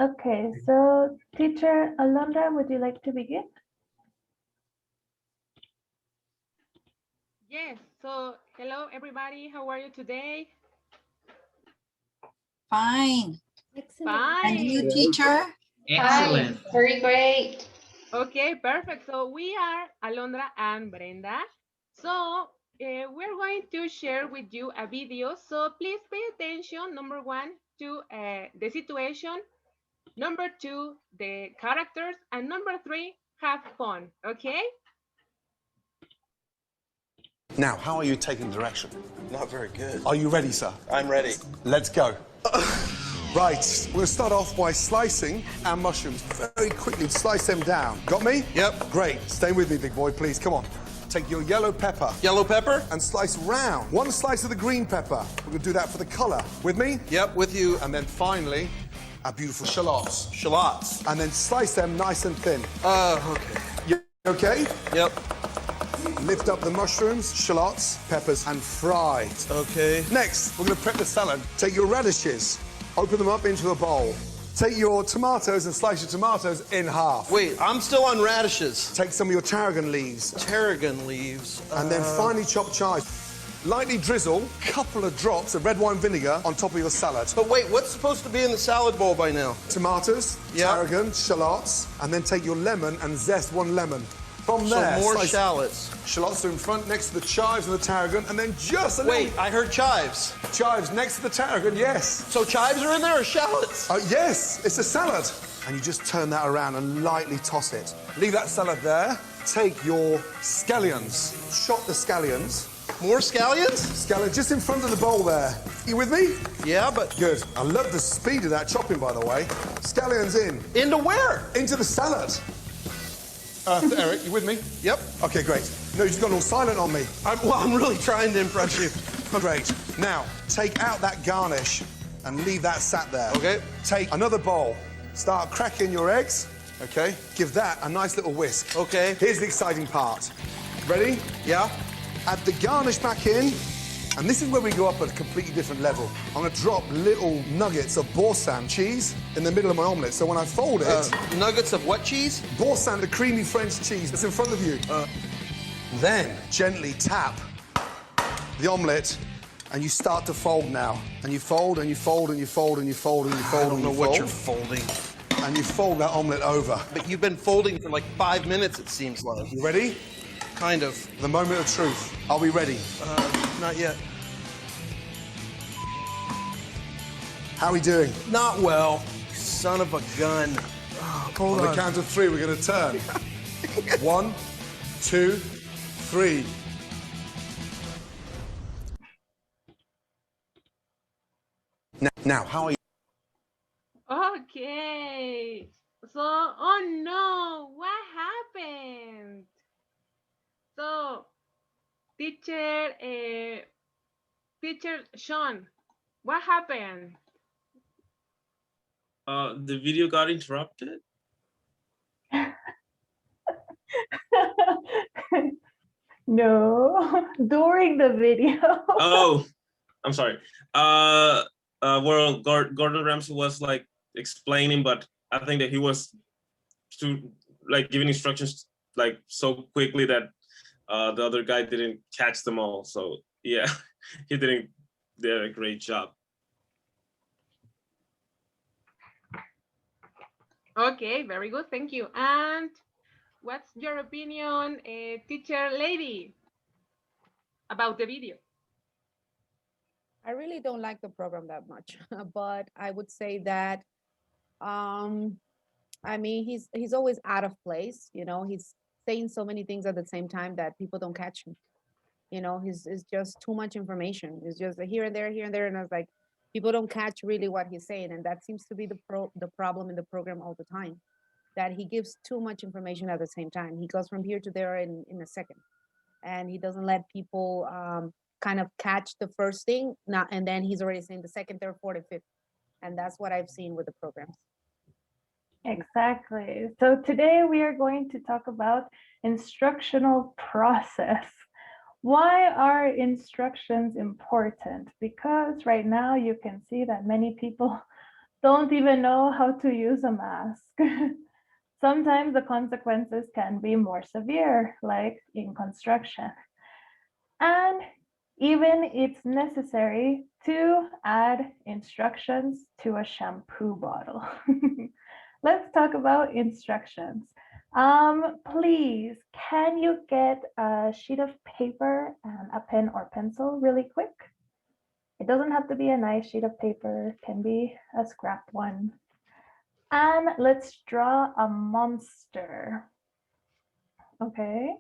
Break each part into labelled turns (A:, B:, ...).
A: Okay, so teacher Alondra, would you like to begin?
B: Yes, so hello everybody, how are you today?
C: Fine.
B: Fine.
C: And you, teacher?
D: Excellent.
E: Hi, very great.
B: Okay, perfect. So we are Alondra and Brenda. So we're going to share with you a video. So please pay attention, number one, to the situation. Number two, the characters. And number three, have fun, okay?
F: Now, how are you taking direction?
G: Not very good.
F: Are you ready, sir?
G: I'm ready.
F: Let's go. Right, we're gonna start off by slicing our mushrooms very quickly. Slice them down. Got me?
G: Yep.
F: Great. Stay with me, big boy, please. Come on. Take your yellow pepper.
G: Yellow pepper?
F: And slice round. One slice of the green pepper. We're gonna do that for the color. With me?
G: Yep, with you.
F: And then finally, our beautiful shallots.
G: Shallots.
F: And then slice them nice and thin.
G: Okay.
F: You okay?
G: Yep.
F: Lift up the mushrooms, shallots, peppers, and fry.
G: Okay.
F: Next, we're gonna prep the salad. Take your radishes, open them up into a bowl. Take your tomatoes and slice your tomatoes in half.
G: Wait, I'm still on radishes.
F: Take some of your tarragon leaves.
G: Tarragon leaves.
F: And then finely chopped chives. Lightly drizzle a couple of drops of red wine vinegar on top of your salad.
G: But wait, what's supposed to be in the salad bowl by now?
F: Tomatoes, tarragon, shallots, and then take your lemon and zest one lemon. From there,
G: so more
F: slice
G: shallots.
F: Shallots are in front next to the chives and the tarragon, and then just a little...
G: Wait, I heard chives.
F: Chives next to the tarragon, yes.
G: So chives are in there or shallots?
F: Yes, it's a salad. And you just turn that around and lightly toss it. Leave that salad there. Take your scallions. Chop the scallions.
G: More scallions?
F: Scallions just in front of the bowl there. You with me?
G: Yeah, but...
F: Good. I love the speed of that chopping, by the way. Scallions in.
G: Into where?
F: Into the salad. Eric, you with me?
G: Yep.
F: Okay, great. No, you've gone all silent on me.
G: I'm really trying to impress you.
F: Great. Now, take out that garnish and leave that sat there.
G: Okay.
F: Take another bowl. Start cracking your eggs. Okay. Give that a nice little whisk.
G: Okay.
F: Here's the exciting part. Ready?
G: Yeah.
F: Add the garnish back in. And this is where we go up at a completely different level. I'm going to drop little nuggets of Boursin cheese in the middle of my omelette. So when I fold it...
G: nuggets of what cheese?
F: Boursin, the creamy French cheese that's in front of you. Then gently tap the omelette and you start to fold now. And you fold and you fold and you fold and you fold and you fold.
G: I don't know what you're folding.
F: And you fold that omelette over.
G: But you've been folding for like 5 minutes, it seems like.
F: You ready?
G: Kind of.
F: The moment of truth. Are we ready?
G: Not yet.
F: How are we doing?
G: Not well. Son of a gun. Oh, hold
F: on
G: on.
F: the count of three, we're going to turn. 1, 2, 3. Now, how are you?
B: Okay. So, oh no, what happened? So, teacher Sean, what happened?
H: The video got interrupted.
A: No, during the video.
H: Oh, I'm sorry. Well, Gordon Ramsay was like explaining, but I think that he was giving instructions like so quickly that the other guy didn't catch them all. So yeah, he did a great job.
B: Okay, very good, thank you. And what's your opinion, teacher lady, about the video?
I: I really don't like the program that much, but I would say that, I mean, he's always out of place. You know, he's saying so many things at the same time that people don't catch him. You know, it's just too much information. It's just here and there, and I was like, people don't catch really what he's saying, and that seems to be the problem in the program all the time, that he gives too much information at the same time. He goes from here to there in a second, and he doesn't let people kind of catch the first thing, and then he's already saying the second, third, fourth, and fifth, and that's what I've seen with the programs.
A: Exactly. So today we are going to talk about instructional process. Why are instructions important? Because right now you can see that many people don't even know how to use a mask. Sometimes the consequences can be more severe, like in construction. And even it's necessary to add instructions to a shampoo bottle. Let's talk about instructions. Please, can you get a sheet of paper and a pen or pencil really quick? It doesn't have to be a nice sheet of paper, it can be a scrap one. And let's draw a monster. Okay.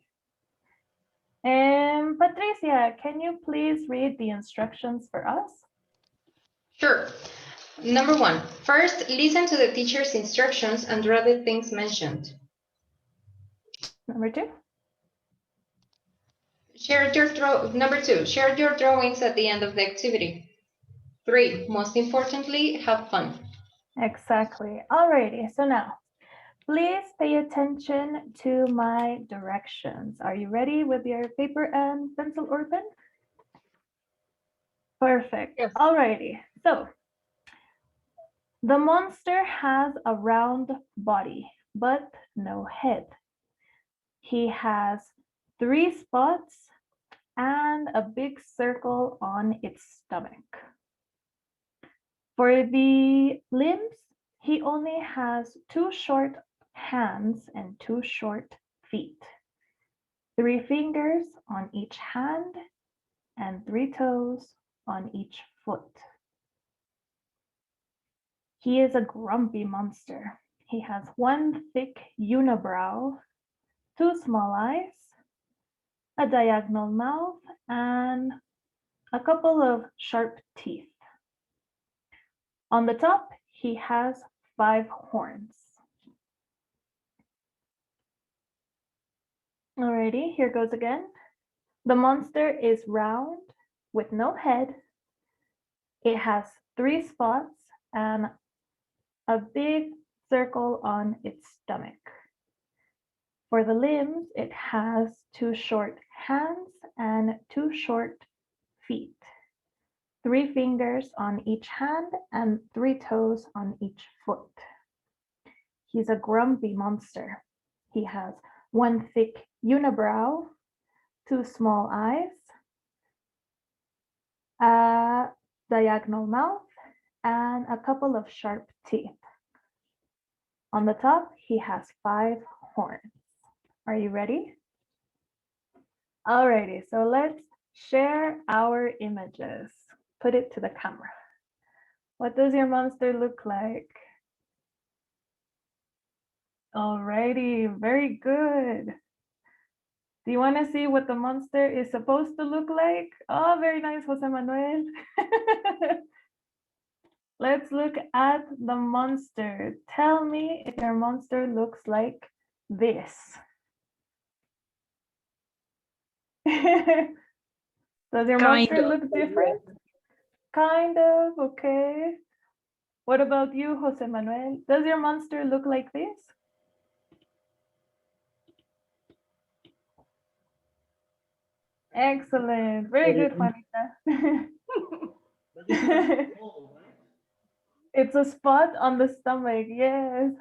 A: And Patricia, can you please read the instructions for us?
D: Sure. Number 1, first listen to the teacher's instructions and draw the things mentioned.
A: Number 2.
D: Number 2, share your drawings at the end of the activity. 3, most importantly, have fun.
A: Exactly. Alrighty, so now, please pay attention to my directions. Are you ready with your paper and pencil or pen? Perfect.
B: Yes.
A: Alrighty, so the monster has a round body, but no head. He has 3 spots and a big circle on its stomach. For the limbs, he only has 2 short hands and 2 short feet, 3 fingers on each hand and 3 toes on each foot. He is a grumpy monster. He has 1 thick unibrow, 2 small eyes, a diagonal mouth, and a couple of sharp teeth. On the top, he has 5 horns. Alrighty, here goes again. The monster is round with no head. It has 3 spots and a big circle on its stomach. For the limbs, it has 2 short hands and 2 short feet, 3 fingers on each hand and 3 toes on each foot. He's a grumpy monster. He has 1 thick unibrow, 2 small eyes, a diagonal mouth, and a couple of sharp teeth. On the top, he has 5 horns. Are you ready? Alrighty, so let's share our images. Put it to the camera. What does your monster look like? Alrighty, very good. Do you want to see what the monster is supposed to look like? Oh, very nice, Jose Manuel. Let's look at the monster. Tell me if your monster looks like this. Does your monster look different? Kind of, okay. What about you, Jose Manuel? Does your monster look like this? Excellent. Very good, Juanita. It's a spot on the stomach, yes.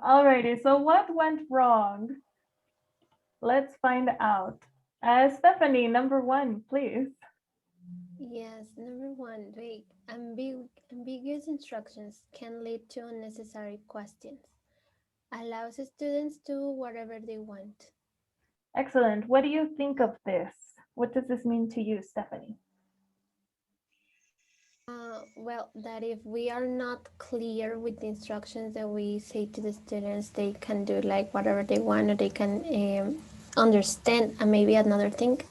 A: Alrighty, so what went wrong? Let's find out. Stephanie, number 1, please.
E: Yes, number 1, vague. Ambiguous instructions can lead to unnecessary questions. Allows students to do whatever they want.
A: Excellent. What do you think of this? What does this mean to you, Stephanie?
E: Well, that if we are not clear with the instructions that we say to the students, they can do like whatever they want, or they can understand maybe another thing.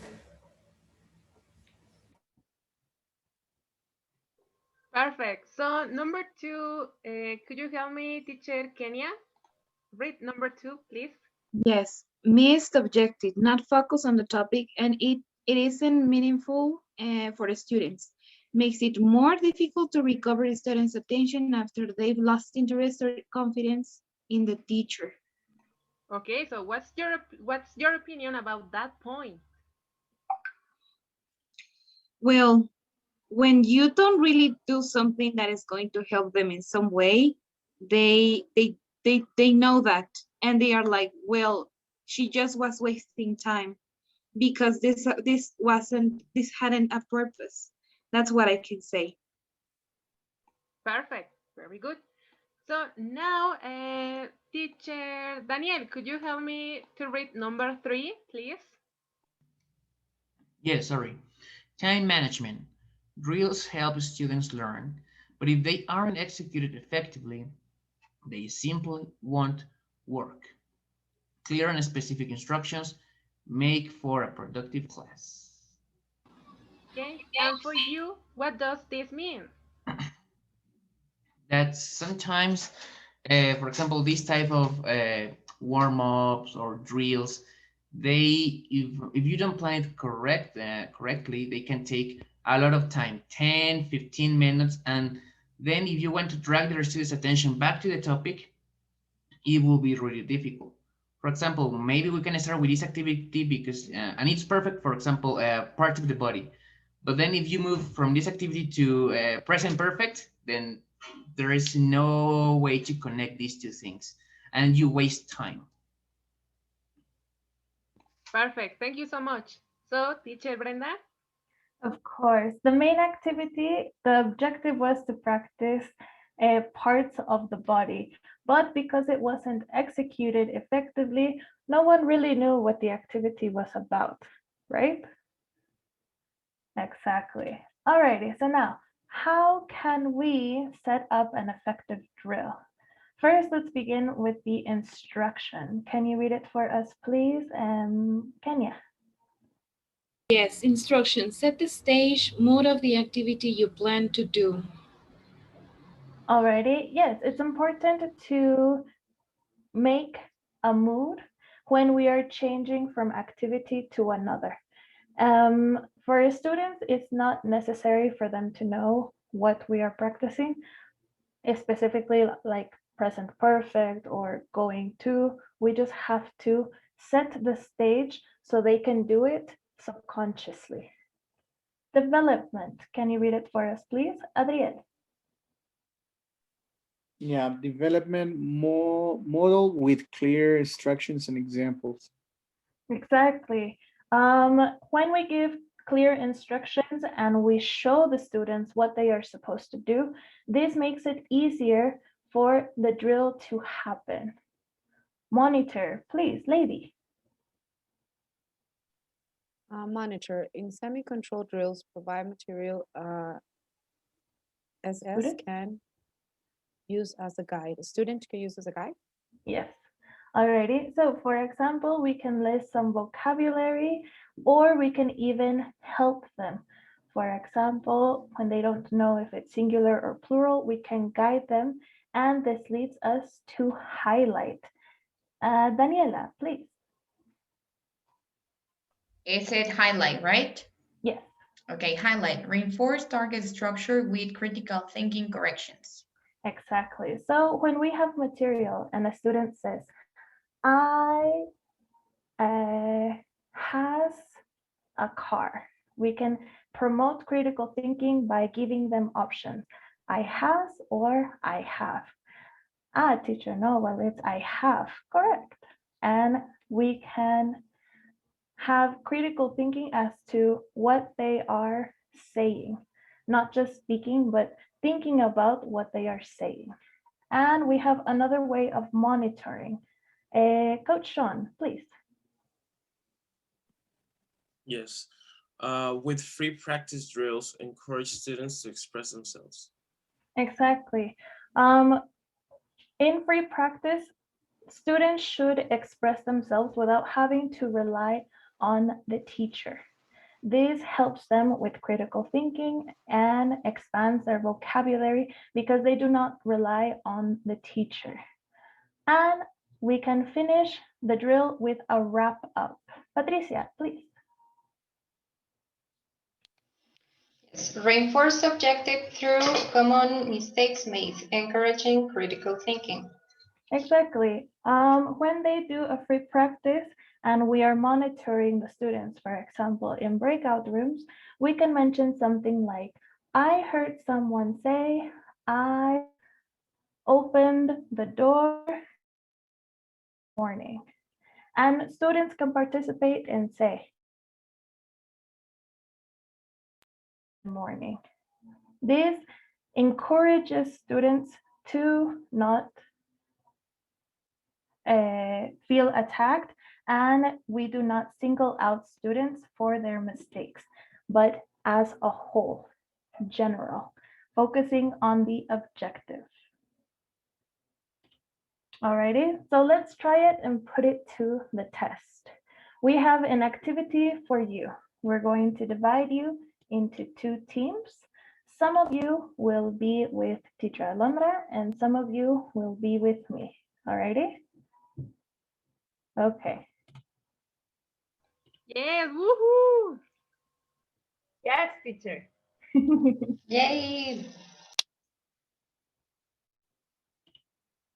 B: Perfect. So number 2, could you help me, teacher Kenya? Read number 2, please.
J: Yes, missed objective, not focus on the topic, and it isn't meaningful for the students. Makes it more difficult to recover the students' attention after they've lost interest or confidence in the teacher.
B: Okay, so what's your opinion about that point?
J: Well, when you don't really do something that is going to help them in some way, they know that, and they are like, well, she just was wasting time because this hadn't a purpose. That's what I can say.
B: Perfect. Very good. So now, teacher Daniel, could you help me to read number 3, please?
K: Yes, sorry. Time management. Drills help students learn, but if they aren't executed effectively, they simply won't work. Clear and specific instructions make for a productive class.
B: Okay. And for you, what does this mean?
K: That sometimes, for example, this type of warm-ups or drills, if you don't plan it correctly, they can take a lot of time, 10, 15 minutes, and then if you want to drag the students' attention back to the topic, it will be really difficult. For example, maybe we can start with this activity because, and it's perfect, for example, part of the body. But then if you move from this activity to present perfect, then there is no way to connect these two things and you waste time.
B: Perfect. Thank you so much. So, teacher Brenda?
A: Of course, the main activity, the objective was to practice parts of the body, but because it wasn't executed effectively, no one really knew what the activity was about, right? Exactly. Alrighty, so now, how can we set up an effective drill? First, let's begin with the instruction. Can you read it for us, please? Kenya.
J: Yes, instructions. Set the stage, mood of the activity you plan to do.
A: Alrighty, yes, it's important to make a mood when we are changing from activity to another. For students, it's not necessary for them to know what we are practicing, specifically like present perfect or going to. We just have to set the stage so they can do it subconsciously. Development, can you read it for us, please? Adriel.
L: Yeah, development model with clear instructions and examples.
A: Exactly. When we give clear instructions and we show the students what they are supposed to do, this makes it easier for the drill to happen. Monitor, please, lady.
I: Monitor. In semi-controlled drills, provide material SS
A: Student?
I: can use as a guide. A student can use as a guide?
A: Yes. Alrighty, so for example, we can list some vocabulary or we can even help them. For example, when they don't know if it's singular or plural, we can guide them, and this leads us to highlight. Daniela, please.
M: Is it highlight, right?
A: Yes.
M: Okay, highlight. Reinforce target structure with critical thinking corrections.
A: Exactly. So when we have material and a student says, I has a car, we can promote critical thinking by giving them options. I has or I have. Ah, teacher, no, well, it's I have, correct. And we can have critical thinking as to what they are saying, not just speaking, but thinking about what they are saying. And we have another way of monitoring. Coach Sean, please.
H: Yes. With free practice drills, encourage students to express themselves.
A: Exactly. In free practice, students should express themselves without having to rely on the teacher. This helps them with critical thinking and expands their vocabulary because they do not rely on the teacher. And we can finish the drill with a wrap up. Patricia, please.
D: Yes. Reinforce objective through common mistakes made, encouraging critical thinking.
A: Exactly. When they do a free practice and we are monitoring the students, for example, in breakout rooms, we can mention something like, I heard someone say, I opened the door morning. And students can participate and say, morning. This encourages students to not feel attacked, and we do not single out students for their mistakes, but as a whole, general, focusing on the objective. Alrighty, so let's try it and put it to the test. We have an activity for you. We're going to divide you into 2 teams. Some of you will be with teacher Alondra and some of you will be with me. Alrighty? Okay.
B: Yes, woohoo! Yes, teacher.
D: Yay!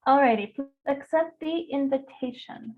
A: Alrighty, please accept the invitation.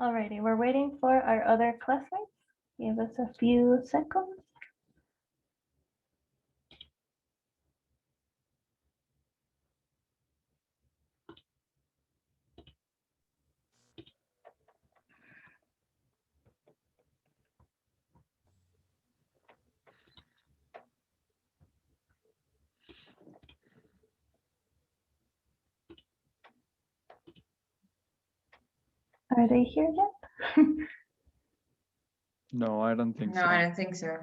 A: Alrighty, we're waiting for our other classmates. Give us a few seconds. Are they here yet?
N: No, I don't think
M: No,
N: so.
M: I don't think so.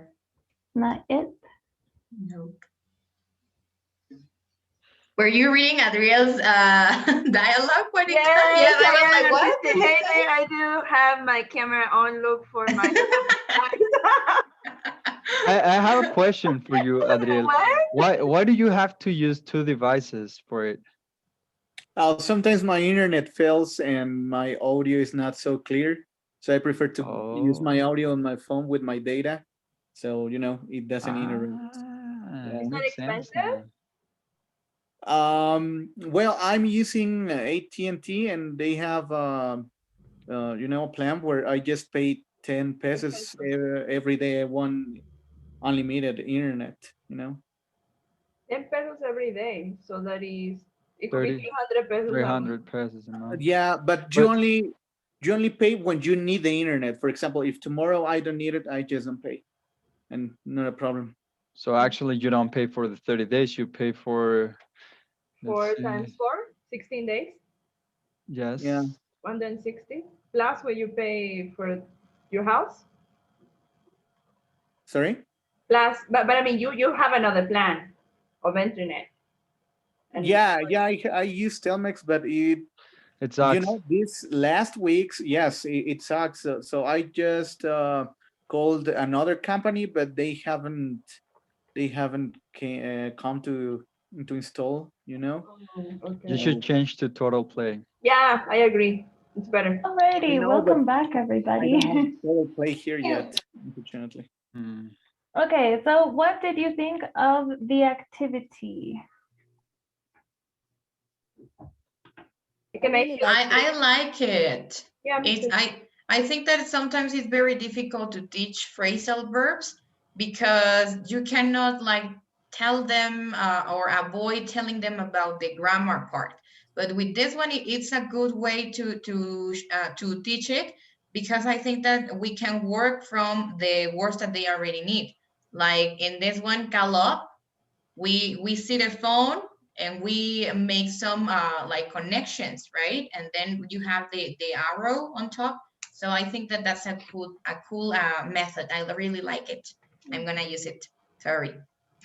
A: Not yet.
M: Nope. Were you reading Adriel's dialogue when it comes? Yes, I was like, what?
O: Hey, I do have my camera on. Look for my.
N: I have a question for you, Adriel. Why do you have to use two devices for it?
L: Sometimes my internet fails and my audio is not so clear. So I prefer to use my audio on my phone with my data. So, you know, it doesn't interrupt.
O: Is that expensive?
L: Well, I'm using AT&T and they have, you know, a plan where I just pay 10 pesos every day. I want unlimited internet, you know.
O: 10 pesos every day. So that is, it could
N: 30,
O: be 300 pesos.
N: 300 pesos a month.
L: Yeah, but you only pay when you need the internet. For example, if tomorrow I don't need it, I just don't pay, and not a problem.
N: So actually, you don't pay for the 30 days. You pay for.
O: 4 times 4, 16 days.
N: Yes.
L: Yeah.
O: 160 plus what you pay for your house.
L: Sorry.
O: Plus, but I mean, you have another plan of internet. And
L: Yeah, I use Telmex, but it
N: sucks.
L: You know, these last weeks, yes, it sucks. So I just called another company, but they haven't come to install. You know.
O: Okay.
N: You should change to Total Play.
O: Yeah, I agree. It's better.
A: Alrighty, welcome back,
L: I
A: everybody.
L: don't have Total Play here yet, unfortunately.
A: Okay, so what did you think of the activity?
M: I like it.
O: Yeah, me
M: It's
O: too.
M: I think that sometimes it's very difficult to teach phrasal verbs because you cannot like tell them or avoid telling them about the grammar part. But with this one, it's a good way to teach it because I think that we can work from the words that they already need. Like in this one, galop, we see the phone and we make some like connections, right? And then you have the arrow on top. So I think that that's a cool method. I really like it. I'm gonna use it. Sorry.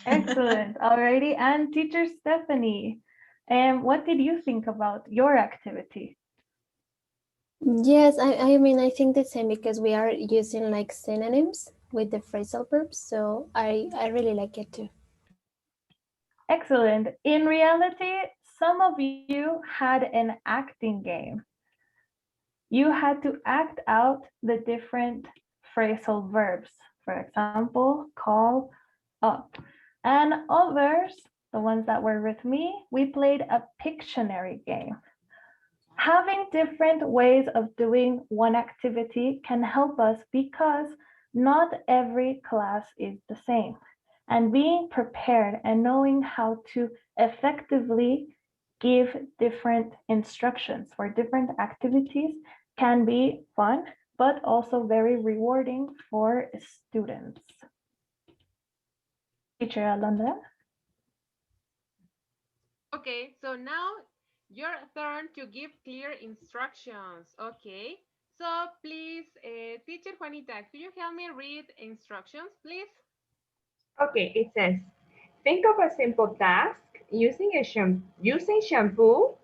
A: Excellent. Alrighty, and teacher Stephanie, what did you think about your activity?
E: Yes, I mean, I think the same because we are using like synonyms with the phrasal verbs. So I really like it too.
A: Excellent. In reality, some of you had an acting game. You had to act out the different phrasal verbs. For example, call, up. And others, the ones that were with me, we played a Pictionary game. Having different ways of doing one activity can help us because not every class is the same. And being prepared and knowing how to effectively give different instructions for different activities can be fun, but also very rewarding for students. Teacher Alondra?
B: Okay, so now your turn to give clear instructions. Okay, so please, teacher Juanita, could you help me read instructions, please?
O: Okay, it says, think of a simple task using shampoo,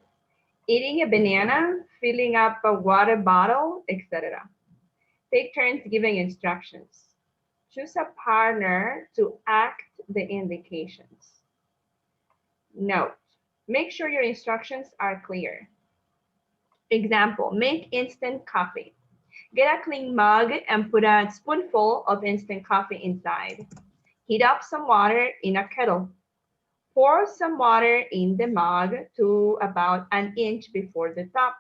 O: eating a banana, filling up a water bottle, etc. Take turns giving instructions. Choose a partner to act the indications. Note, make sure your instructions are clear. Example, make instant coffee. Get a clean mug and put a spoonful of instant coffee inside. Heat up some water in a kettle. Pour some water in the mug to about an inch before the top.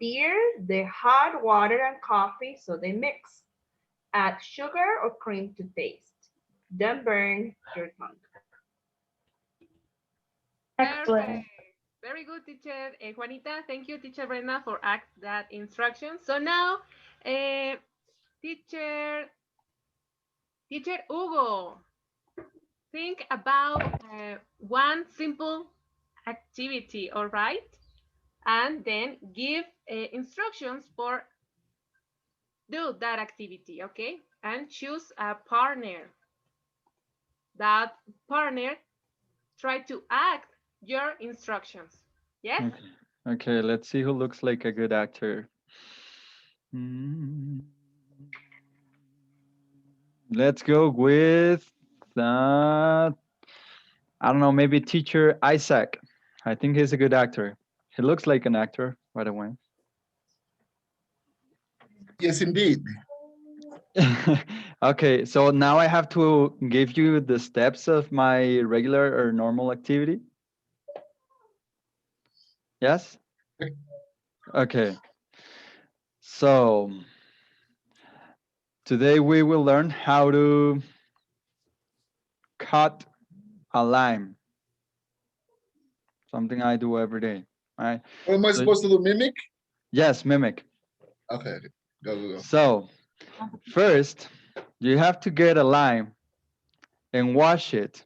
O: Stir the hot water and coffee so they mix. Add sugar or cream to taste. Don't burn your tongue.
A: Excellent.
B: Very good, teacher Juanita. Thank you, teacher Brenda, for that instruction. So now, teacher Hugo, think about one simple activity, all right? And then give instructions for do that activity, okay? And choose a partner. That partner try to act your instructions. Yes?
N: Okay. Okay, let's see who looks like a good actor. Mm. Let's go with I don't know, maybe teacher Isaac. I think he's a good actor. He looks like an actor, by the way.
P: Yes, indeed.
N: Okay, so now I have to give you the steps of my regular or normal activity. Yes? Okay. So today we will learn how to cut a lime. Something I do every day. All right.
P: What am I supposed to do? Mimic?
N: Yes, mimic.
P: Okay. Go.
N: So first, you have to get a lime and wash it.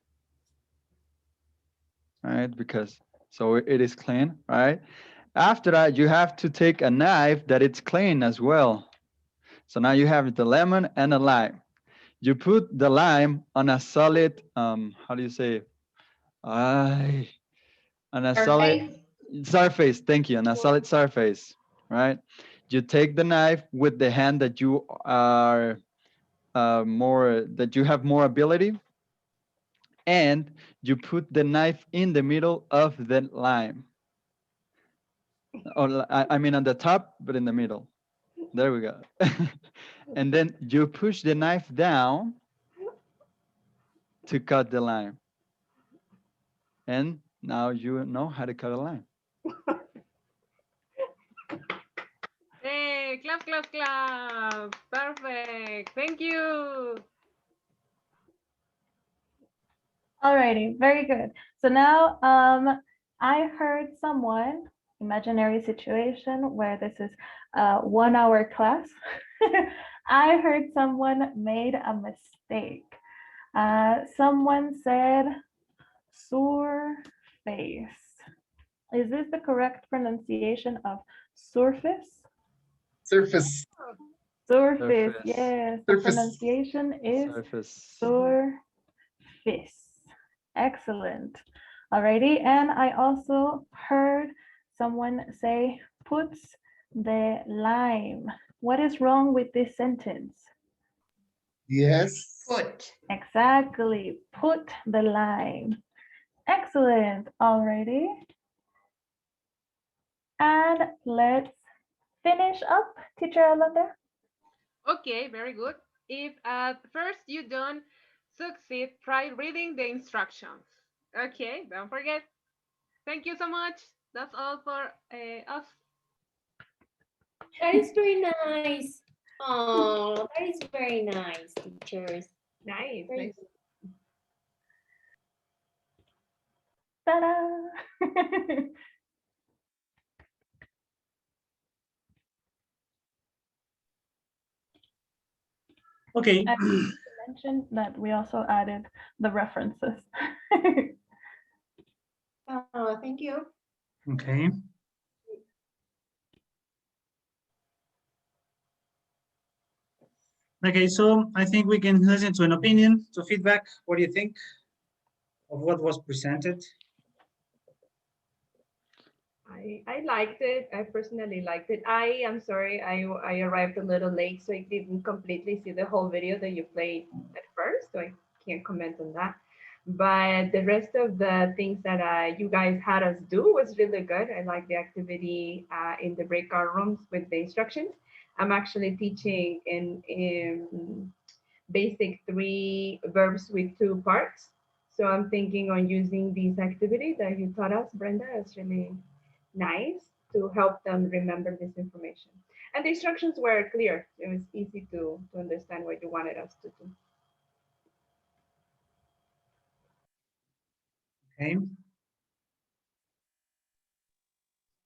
N: All right, because so it is clean, right? After that, you have to take a knife that it's clean as well. So now you have the lemon and a lime. You put the lime on a solid, how do you say? On a solid surface. Thank you. On a solid surface, right? You take the knife with the hand that you are that you have more ability, and you put the knife in the middle of the lime. Or I mean on the top, but in the middle. There we go. And then you push the knife down to cut the lime. And now you know how to cut a lime.
B: Hey, clap, clap, clap. Perfect. Thank you.
A: Alrighty, very good. So now I heard someone, imaginary situation where this is a 1 hour class. I heard someone made a mistake. Someone said surface. Is this the correct pronunciation of surface?
P: Surface.
A: Surface, yes. The pronunciation is surface. Excellent. Alrighty, and I also heard someone say puts the lime. What is wrong with this sentence?
P: Yes.
M: Put.
A: Exactly, put the lime. Excellent, alrighty. And let's finish up, Teacher Alonda.
B: Okay, very good. If at first you don't succeed, try reading the instructions. Okay, don't forget. Thank you so much. That's all for us.
Q: That is very nice. Oh, that is very nice, teachers.
O: Nice.
Q: Very
A: Ta-da!
R: Okay.
A: I mentioned that we also added the references.
Q: Oh, thank you.
R: Okay. Okay, so I think we can listen to an opinion, to feedback. What do you think of what was presented?
O: I liked it. I personally liked it. I am sorry, I arrived a little late, so I didn't completely see the whole video that you played at first, so I can't comment on that. But the rest of the things that you guys had us do was really good. I like the activity in the breakout rooms with the instructions. I'm actually teaching in basic 3 verbs with 2 parts. So I'm thinking on using this activity that you taught us, Brenda. It's really nice. to help them remember this information. And the instructions were clear. It was easy to understand what you wanted us to do.
R: Okay.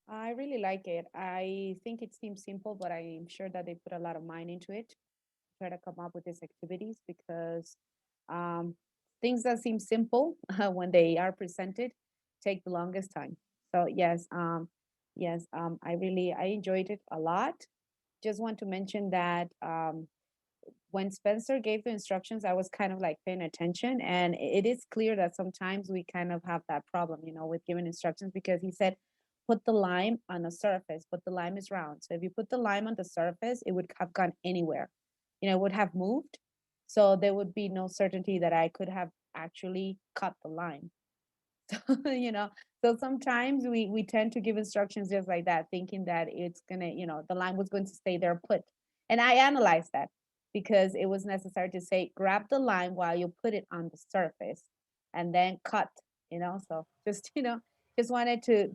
I: I really like it. I think it seems simple, but I'm sure that they put a lot of mind into it, try to come up with these activities because things that seem simple when they are presented take the longest time. So yes, I enjoyed it a lot. Just want to mention that when Spencer gave the instructions, I was kind of like paying attention, and it is clear that sometimes we kind of have that problem, you know, with giving instructions because he said, put the lime on a surface, but the lime is round. So if you put the lime on the surface, it would have gone anywhere, you know, it would have moved. So there would be no certainty that I could have actually cut the lime. You know, so sometimes we tend to give instructions just like that, thinking that it's gonna, you know, the line was going to stay there put. And I analyzed that because it was necessary to say, grab the line while you put it on the surface and then cut, you know. So just, you know, just wanted to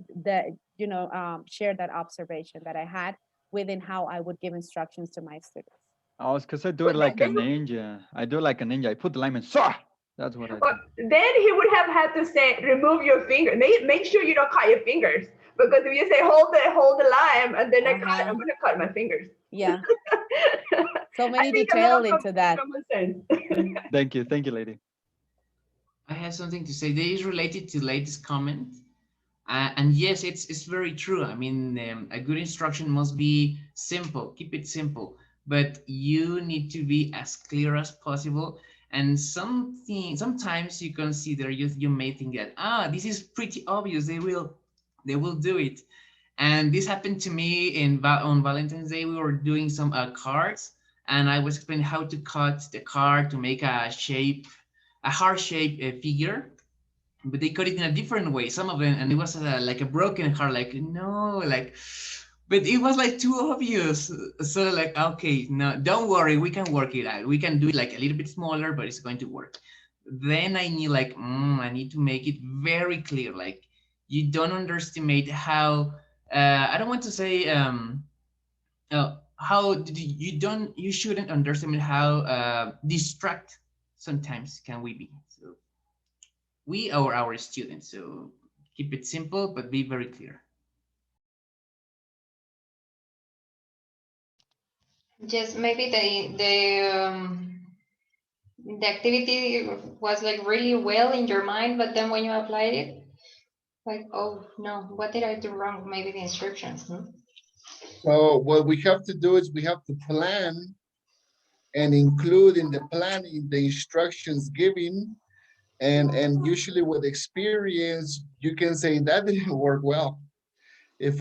I: share that observation that I had within how I would give instructions to my students.
N: Oh, it's because I do it like a ninja. I do it like a ninja. I put the lime in, that's what I do.
O: Well, then he would have had to say, remove your finger. Make sure you don't cut your fingers. Because if you say, hold the lime, and then I cut, I'm going to cut my fingers.
I: Yeah. So many
O: I think
I: detail
O: a lot
I: into that.
O: common sense.
N: Thank you, lady.
K: I have something to say. This is related to latest comment. And yes, it's very true. I mean, a good instruction must be simple. Keep it simple, but you need to be as clear as possible. And sometimes you consider you may think that this is pretty obvious. They will do it. And this happened to me on Valentine's Day. We were doing some cards, and I was explaining how to cut the card to make a heart shape figure. But they cut it in a different way, some of them, and it was like a broken heart, like, no, like, but it was like too obvious. So like, okay, no, don't worry, we can work it out. We can do it like a little bit smaller, but it's going to work. Then I knew like, I need to make it very clear. Like, you don't underestimate how, I don't want to say, you shouldn't underestimate how distract sometimes can we be. So we are our students, so keep it simple, but be very clear.
D: Just maybe the activity was like really well in your mind, but then when you applied it, like, oh no, what did I do wrong? Maybe the instructions.
P: So what we have to do is we have to plan and include in the planning the instructions given. And usually with experience, you can say that didn't work well. If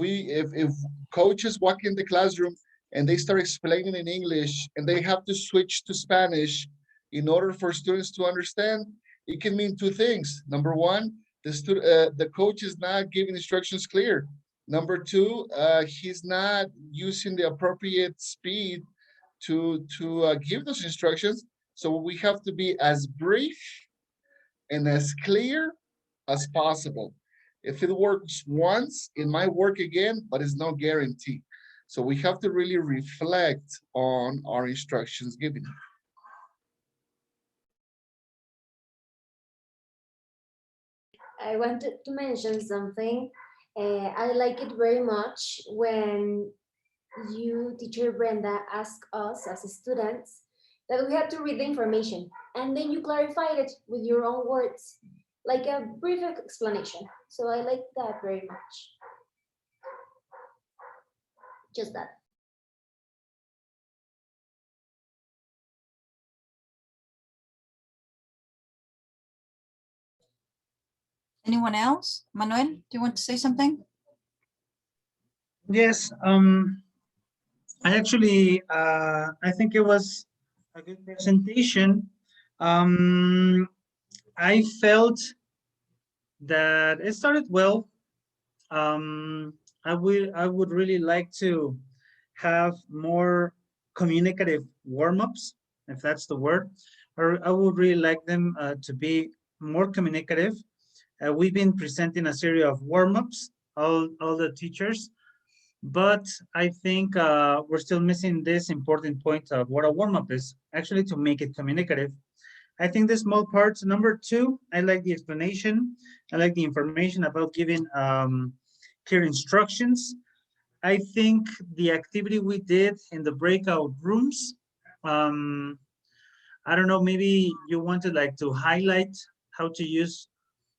P: coaches walk in the classroom and they start explaining in English and they have to switch to Spanish in order for students to understand, it can mean two things. Number one, the coach is not giving instructions clear. Number two, he's not using the appropriate speed to give those instructions. So we have to be as brief and as clear as possible. If it works once, it might work again, but it's no guarantee. So we have to really reflect on our instructions given.
Q: I wanted to mention something. I like it very much when you, teacher Brenda, ask us as students that we had to read the information and then you clarified it with your own words, like a brief explanation. So I like that very much. Just that.
C: Anyone else? Manuel, do you want to say something?
R: Yes, I actually, I think it was a good presentation. I felt that it started well. I would really like to have more communicative warm-ups, if that's the word, or I would really like them to be more communicative. We've been presenting a series of warm-ups, all the teachers, But I think we're still missing this important point of what a warm-up is, actually to make it communicative. I think the small parts, number 2, I like the explanation. I like the information about giving clear instructions. I think the activity we did in the breakout rooms, I don't know, maybe you wanted like to highlight how to use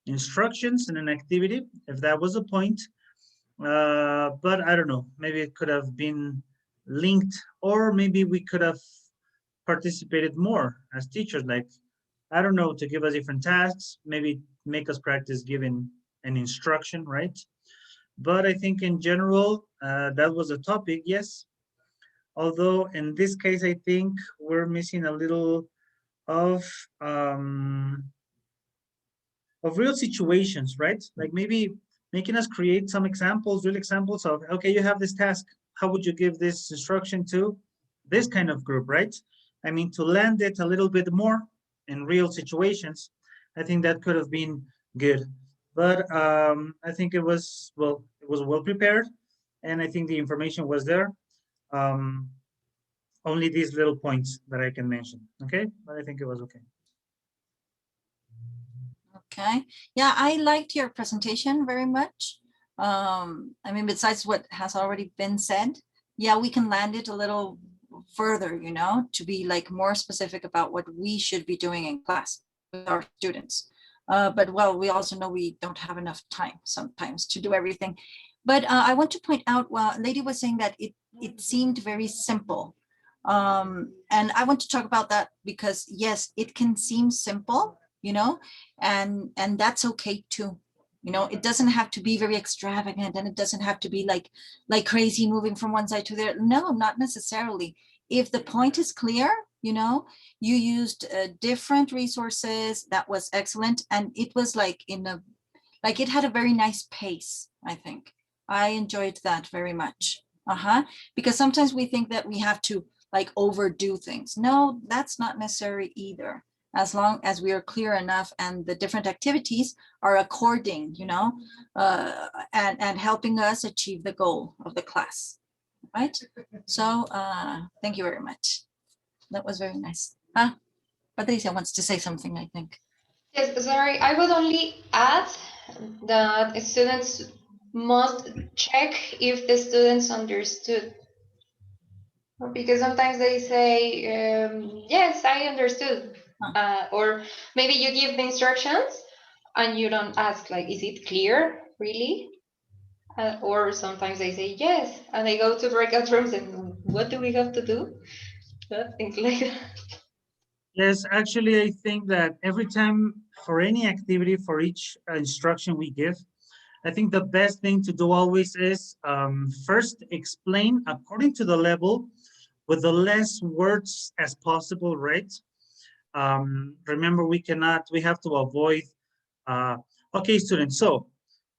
R: instructions in an activity, if that was a point. But I don't know, maybe it could have been linked, or maybe we could have participated more as teachers, like, I don't know, to give us different tasks, maybe make us practice giving an instruction, right? But I think in general, that was a topic, yes. Although in this case, I think we're missing a little of real situations, right? Like maybe making us create some examples, real examples of, okay, you have this task. How would you give this instruction to this kind of group, right? I mean, to land it a little bit more in real situations, I think that could have been good. But I think it was well prepared, and I think the information was there. Only these little points that I can mention, okay? But I think it was okay.
C: Okay. Yeah, I liked your presentation very much. I mean, besides what has already been said, yeah, we can land it a little further, you know, to be like more specific about what we should be doing in class with our students. But well, we also know we don't have enough time sometimes to do everything. But I want to point out, well, Lady was saying that it seemed very simple. And I want to talk about that because yes, it can seem simple, you know, and that's okay too. You know, it doesn't have to be very extravagant, and it doesn't have to be like crazy moving from one side to the other. No, not necessarily. If the point is clear, you know, you used different resources, that was excellent. And it was like it had a very nice pace, I think. I enjoyed that very much. Because sometimes we think that we have to like overdo things. No, that's not necessary either. As long as we are clear enough and the different activities are according, you know, and helping us achieve the goal of the class, right? So thank you very much. That was very nice. Patricia wants to say something, I think.
D: Yes, sorry, I would only add that students must check if the students understood. Because sometimes they say, yes, I understood. Or maybe you give the instructions and you don't ask, like, is it clear, really? Or sometimes they say, yes, and they go to breakout rooms and what do we have to do? Things like that.
R: Yes, actually, I think that every time for any activity, for each instruction we give, I think the best thing to do always is first explain according to the level with the less words as possible, right? Remember, we have to avoid, okay, students, so,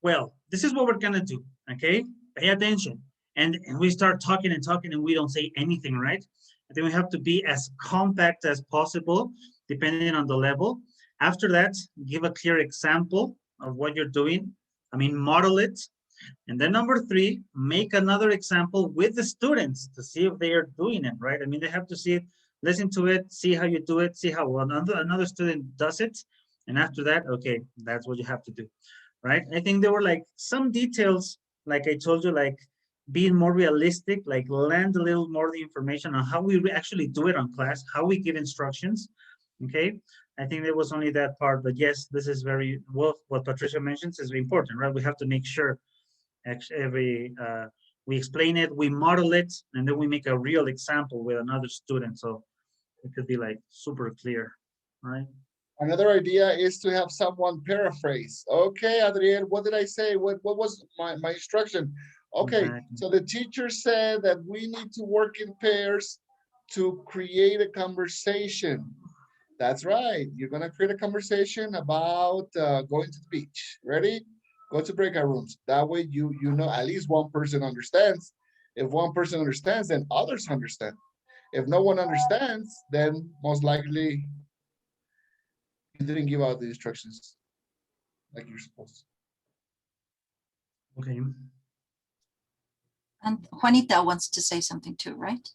R: well, this is what we're gonna do, okay? Pay attention. And we start talking and talking and we don't say anything, right? I think we have to be as compact as possible, depending on the level. After that, give a clear example of what you're doing. I mean, model it. And then number 3, make another example with the students to see if they are doing it, right? I mean, they have to see it, listen to it, see how you do it, see how another student does it. And after that, okay, that's what you have to do, right? I think there were like some details, like I told you, like being more realistic, like land a little more the information on how we actually do it on class, how we give instructions, okay? I think there was only that part, but yes, this is very, well, what Patricia mentions is very important, right? We have to make sure we explain it, we model it, and then we make a real example with another student. So it could be like super clear, right?
P: Another idea is to have someone paraphrase. Okay, Adriel, what did I say? What was my instruction? Okay,
R: Exactly.
P: so the teacher said that we need to work in pairs to create a conversation. That's right. You're gonna create a conversation about going to the beach. Ready? Go to breakout rooms. That way you know at least one person understands. If one person understands, then others understand. If no one understands, then most likely you didn't give out the instructions like you're supposed to.
R: Okay.
C: And Juanita wants to say something too, right?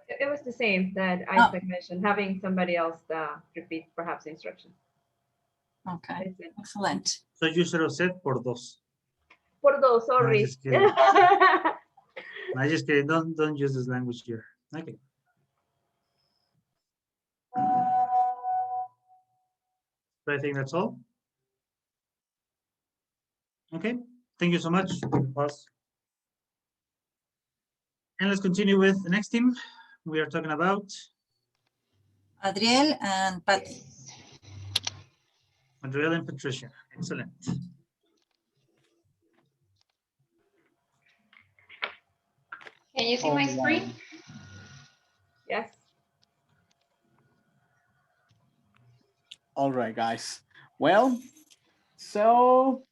O: It was the same that
C: Oh.
O: Isaac mentioned, having somebody else repeat perhaps the instructions.
C: Okay, excellent.
R: So you should have said por dos.
O: Por dos,
R: No,
O: sorry.
R: just kidding. I just kidding. Don't use this language here. Okay. So I think that's all. Okay. Thank you so much. Pause. And let's continue with the next team. We are talking about
C: Adriel and Patty.
R: Adriel and Patricia. Excellent.
D: Can you see my screen?
O: Yes.
L: All right, guys. Well, so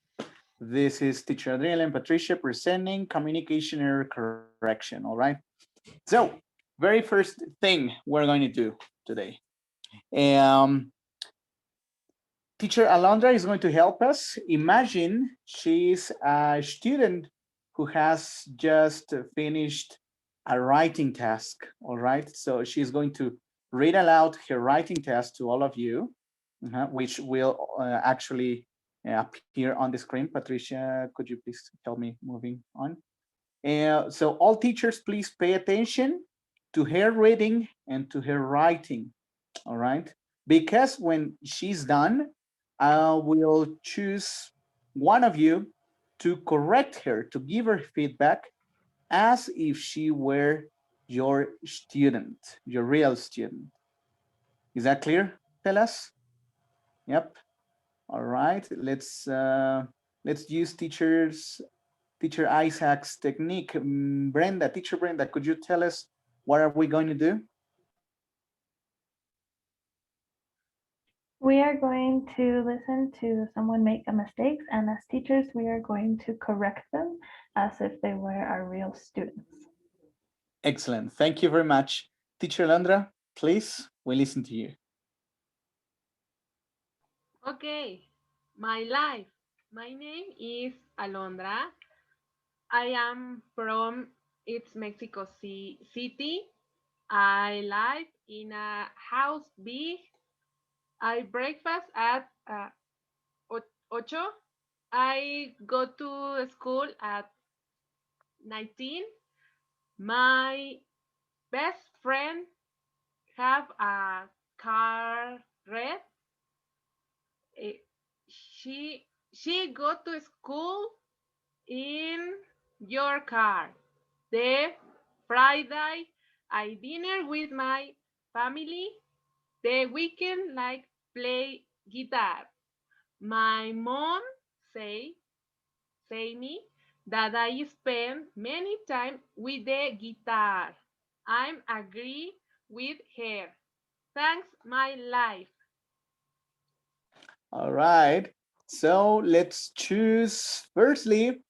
L: this is teacher Adriel and Patricia presenting communication error correction, all right? So, very first thing we're going to do today. Teacher Alondra is going to help us. Imagine she's a student who has just finished a writing task, all right? So she's going to read aloud her writing task to all of you, which will actually appear on the screen. Patricia, could you please help me moving on? So all teachers, please pay attention to her reading and to her writing, all right? Because when she's done, I will choose one of you to correct her, to give her feedback as if she were your student, your real student. Is that clear, fellas? Yep. All right. Let's use teacher Isaac's technique. Teacher Brenda, could you tell us what are we going to do?
A: We are going to listen to someone make a mistake, and as teachers, we are going to correct them as if they were our real students.
L: Excellent. Thank you very much. Teacher Landra, please, we listen to you.
B: Okay, my life. My name is Alondra. I am from Mexico City. I live in a house big. I breakfast at 8. I go to school at 19. My best friend have a car red. Eh, She go to school in your car. The Friday I dinner with my family. The weekend like play guitar. My mom say me that I spend many time with the guitar. I'm agree with her. Thanks my life.
L: All right. So let's choose firstly,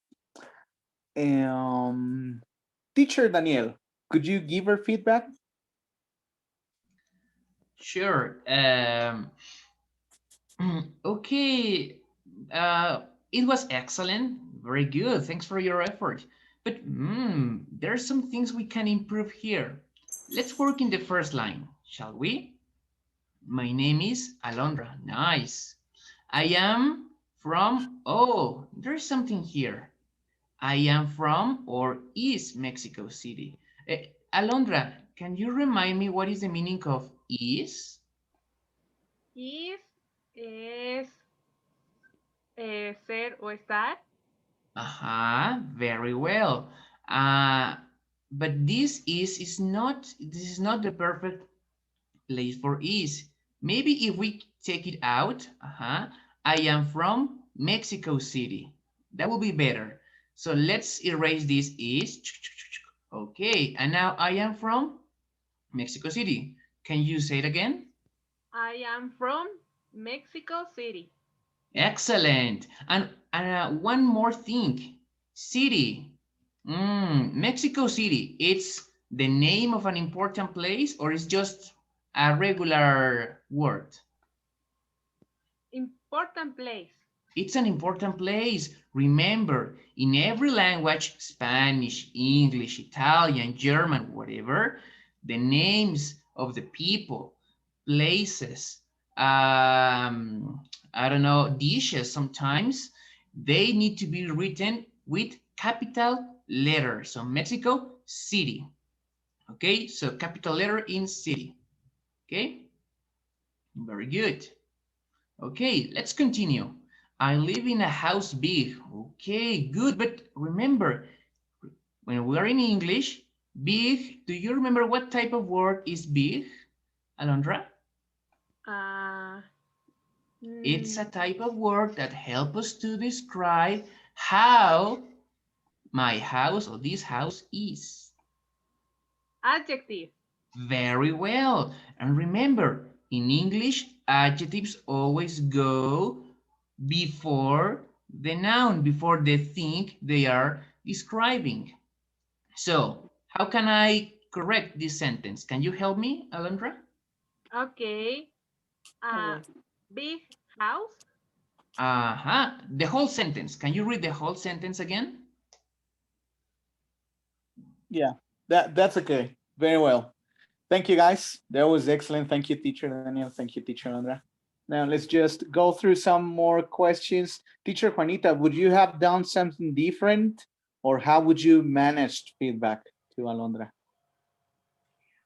L: teacher Daniel, could you give her feedback?
K: Sure. Okay. It was excellent. Very good. Thanks for your effort. But there are some things we can improve here. Let's work in the first line, shall we? My name is Alondra. Nice. I am from, oh, there's something here. I am from or is Mexico City. Alondra, can you remind me what is the meaning of is?
B: Es ser o estar.
K: Very well. But this is not the perfect place for is. Maybe if we take it out, I am from Mexico City. That will be better. So let's erase this is. Okay, and now I am from Mexico City. Can you say it again?
B: I am from Mexico City.
K: Excellent. And one more thing. City. Mexico City. It's the name of an important place or it's just a regular word?
B: Important place.
K: It's an important place. Remember, in every language, Spanish, English, Italian, German, whatever, the names of the people, places, I don't know, dishes sometimes, they need to be written with capital letters. So Mexico, city. Okay, so capital letter in city. Okay, very good. Okay, let's continue. I live in a house big. Okay, good. But remember, when we're in English, big, do you remember what type of word is big, Alondra?
B: Uh,
K: It's a
B: mm,
K: type of word that helps us to describe how my house or this house is.
B: Adjective.
K: Very well. And remember, in English, adjectives always go before the noun, before the thing they are describing. So, how can I correct this sentence? Can you help me, Alondra?
B: Okay. Big house.
K: Uh-huh. The whole sentence. Can you read the whole sentence again?
L: Yeah, that's okay. Very well. Thank you, guys. That was excellent. Thank you, teacher Daniel. Thank you, teacher Andra. Now let's just go through some more questions. Teacher Juanita, would you have done something different, or how would you manage feedback to Alondra?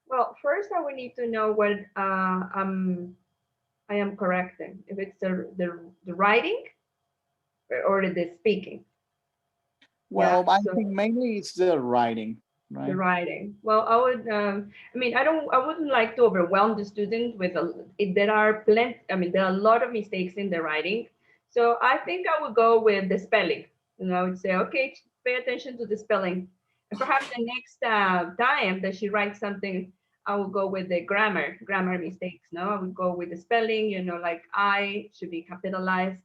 O: Well, first I would need to know what I am correcting. If it's the writing or the speaking. Yeah.
L: Well, I
O: So
L: think mainly it's the writing,
O: the
L: right?
O: writing. Well, I would. I mean, I wouldn't like to overwhelm the student with there are plenty. I mean, there are a lot of mistakes in the writing. So I think I would go with the spelling. You know, I would say, okay, pay attention to the spelling, and perhaps the next time that she writes something, I will go with the grammar mistakes. No, I would go with the spelling. You know, like I should be capitalized.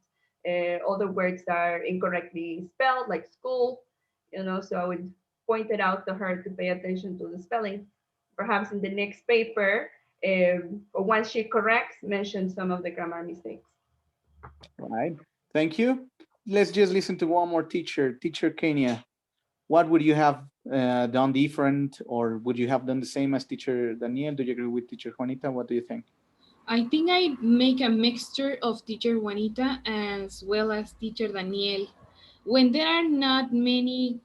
O: Other words are incorrectly spelled, like school. You know, so I would pointed out to her to pay attention to the spelling. Perhaps in the next paper, or once she corrects, mention some of the grammar mistakes.
L: Right. Thank you. Let's just listen to one more teacher. Teacher Kenya, what would you have done different, or would you have done the same as teacher Daniel? Do you agree with teacher Juanita? What do you think?
J: I think I make a mixture of teacher Juanita as well as teacher Daniel. When there are not many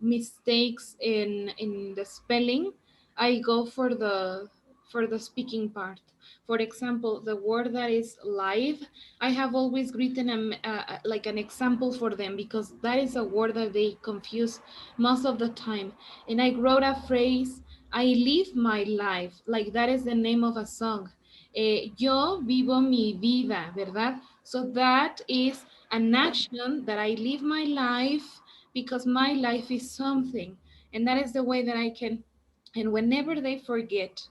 J: mistakes in the spelling, I go for the speaking part. For example, the word that is live, I have always written like an example for them because that is a word that they confuse most of the time. And I wrote a phrase, I live my life, like that is the name of a song. Yo vivo mi vida, ¿verdad? So that is an action that I live my life because my life is something. And that is the way that I can, and whenever they forget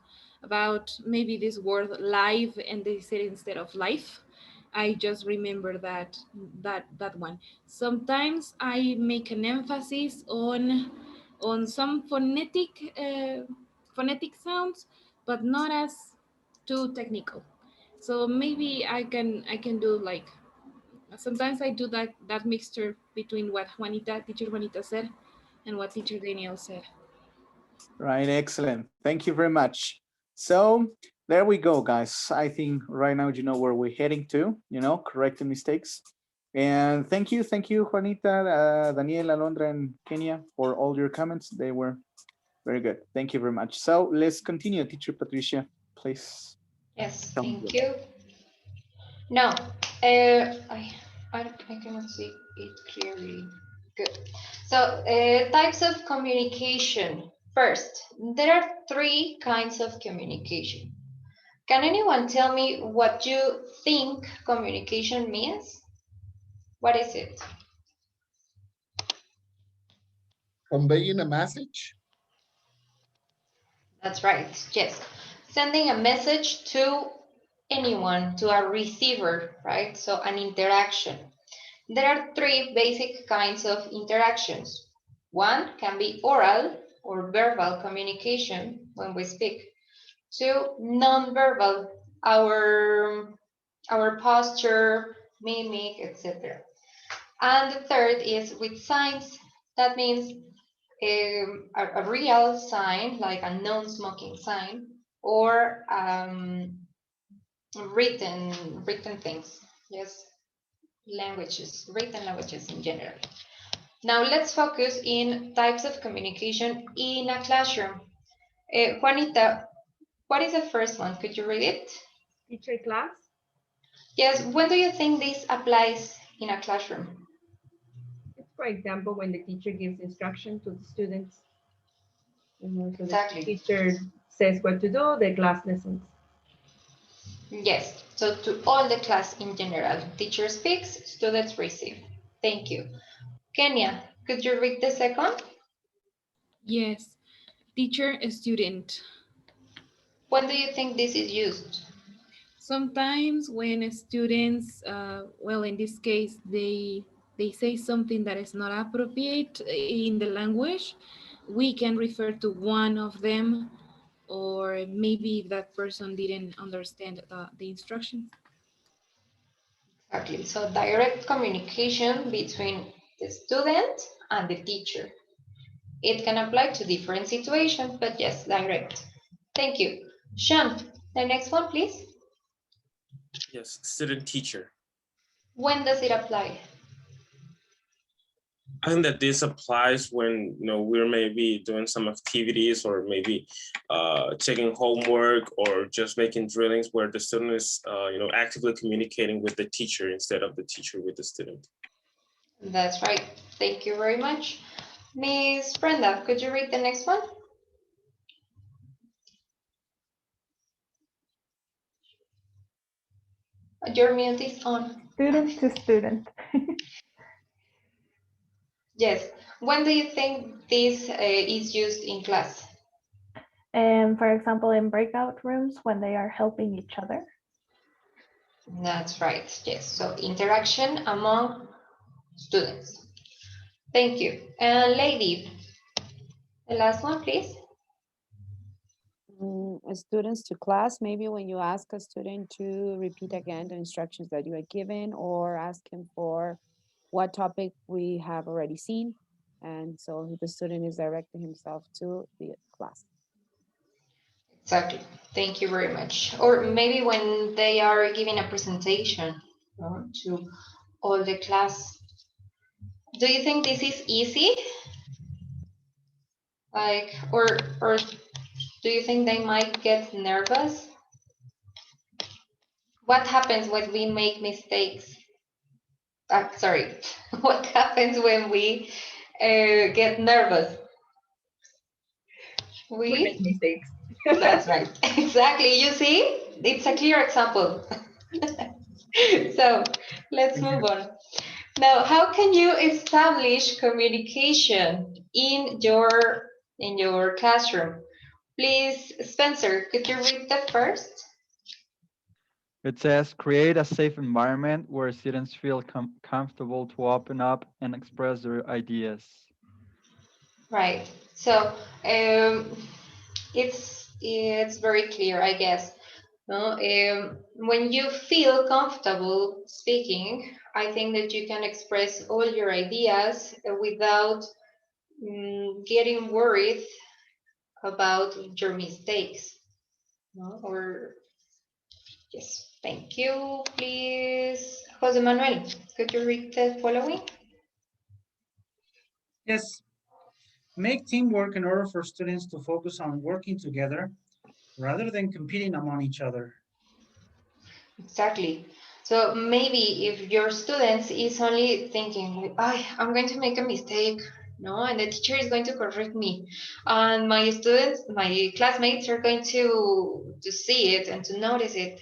J: about maybe this word live and they say it instead of life, I just remember that one. Sometimes I make an emphasis on some phonetic sounds, but not as too technical. So maybe I can do like sometimes I do that mixture between what teacher Juanita said and what teacher Daniel said.
L: Right, excellent. Thank you very much. So there we go, guys. I think right now you know where we're heading to, correcting mistakes. And thank you, Juanita, Daniel, Alondra, and Kenya for all your comments. They were very good. Thank you very much. So let's continue. Teacher Patricia, please.
D: Yes,
L: Tell me
D: thank
L: about
D: you. Now, I cannot see it clearly. Good. So, types of communication. First, there are three kinds of communication. Can anyone tell me what you think communication means? What is it?
P: Conveying a message.
D: That's right, yes. Sending a message to anyone, to a receiver, right? So an interaction. There are three basic kinds of interactions. One can be oral or verbal communication when we speak. Two, non-verbal, our posture, mimic, etc. And the third is with signs. That means a real sign, like a non-smoking sign, or written things. Yes, languages, written languages in general. Now let's focus in types of communication in a classroom. Juanita, what is the first one? Could you read it?
O: Teacher class.
D: Yes, when do you think this applies in a classroom?
O: It's, for example, when the teacher gives instruction to the students. So
D: Exactly.
O: the teacher says what to do, the class listens.
D: Yes, so to all the class in general, teacher speaks, students receive. Thank you. Kenya, could you read the second?
S: Yes, teacher, student.
D: When do you think this is used?
S: Sometimes when students, well, in this case, they say something that is not appropriate in the language, we can refer to one of them, or maybe if that person didn't understand the instructions.
D: Exactly, so direct communication between the student and the teacher. It can apply to different situations, but yes, direct. Thank you. Sean, the next one, please.
H: Yes, student teacher.
D: When does it apply?
H: I think that this applies when we're maybe doing some activities or maybe checking homework or just making drillings where the student is actively communicating with the teacher instead of the teacher with the student.
D: That's right. Thank you very much. Miss Brenda, could you read the next one? Your mute is on.
A: Student to student.
D: Yes. When do you think this is used in class?
A: And for example, in breakout rooms when they are helping each other.
D: That's right. Yes. So interaction among students. Thank you. Lady, the last one, please.
I: Students to class, maybe when you ask a student to repeat again the instructions that you are given, or ask him for what topic we have already seen. And so the student is directing himself to the class.
D: Exactly. Thank you very much. Or maybe when they are giving a presentation to all the class. Do you think this is easy? Or do you think they might get nervous? What happens when we make mistakes? Sorry, what happens when we get nervous?
O: We make mistakes.
D: That's right. Exactly. You see, it's a clear example. So let's move on. Now, how can you establish communication in your classroom? Please, Spencer, could you read the first?
N: It says, create a safe environment where students feel comfortable to open up and express their ideas.
D: Right. So it's very clear, I guess. No? When you feel comfortable speaking, I think that you can express all your ideas without getting worried about your mistakes. No? Or yes, thank you. Please, Jose Manuel, could you read the following?
R: Yes. Make teamwork in order for students to focus on working together rather than competing among each other.
D: Exactly. So maybe if your students is only thinking, I'm going to make a mistake, no, and the teacher is going to correct me, and my students, my classmates are going to see it and to notice it,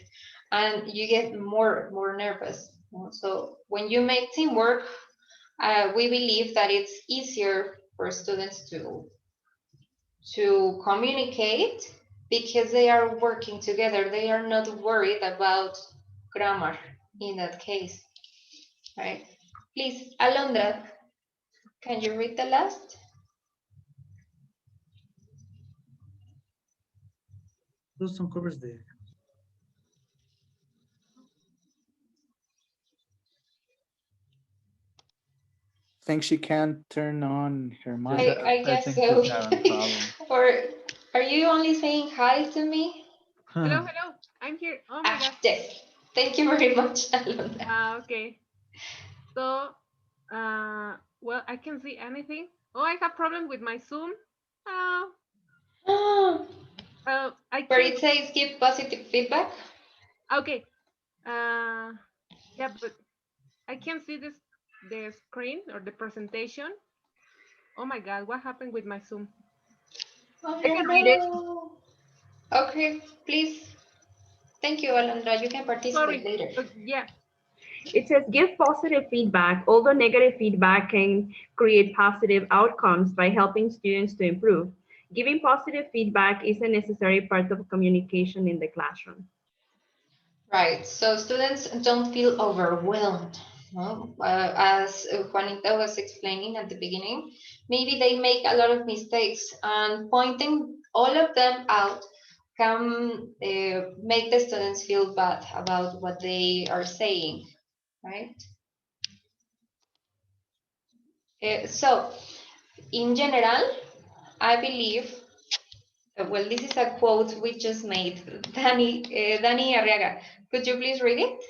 D: and you get more nervous. No? So when you make teamwork, we believe that it's easier for students to communicate because they are working together. They are not worried about grammar in that case, right? Please, Alondra, can you read the last?
R: Those some covers there.
L: think she can't turn on her mic.
D: I
N: I
D: guess
N: think
D: so.
N: she's having problems.
D: Or are you only saying hi to me?
B: Hello, hello. I'm here. Oh my God.
D: Yes. Thank you very much, Alondra.
B: Okay. So, well, I can see anything. Oh, I have problem with my Zoom. I
D: Where
B: can.
D: it says give positive feedback.
B: Okay. Yeah, but I can see the screen or the presentation. Oh my God, what happened with my Zoom?
D: Oh,
B: I can read it.
D: no. Okay, please. Thank you, Alondra. You can participate
B: Sorry.
D: later.
B: Yeah.
O: It says give positive feedback, although negative feedback can create positive outcomes by helping students to improve. Giving positive feedback is a necessary part of communication in the classroom.
D: Right, so students don't feel overwhelmed. No? As Juanita was explaining at the beginning, maybe they make a lot of mistakes, and pointing all of them out can make the students feel bad about what they are saying, right? So, in general, I believe, well, this is a quote we just made. Dani Arriaga, could you please read it?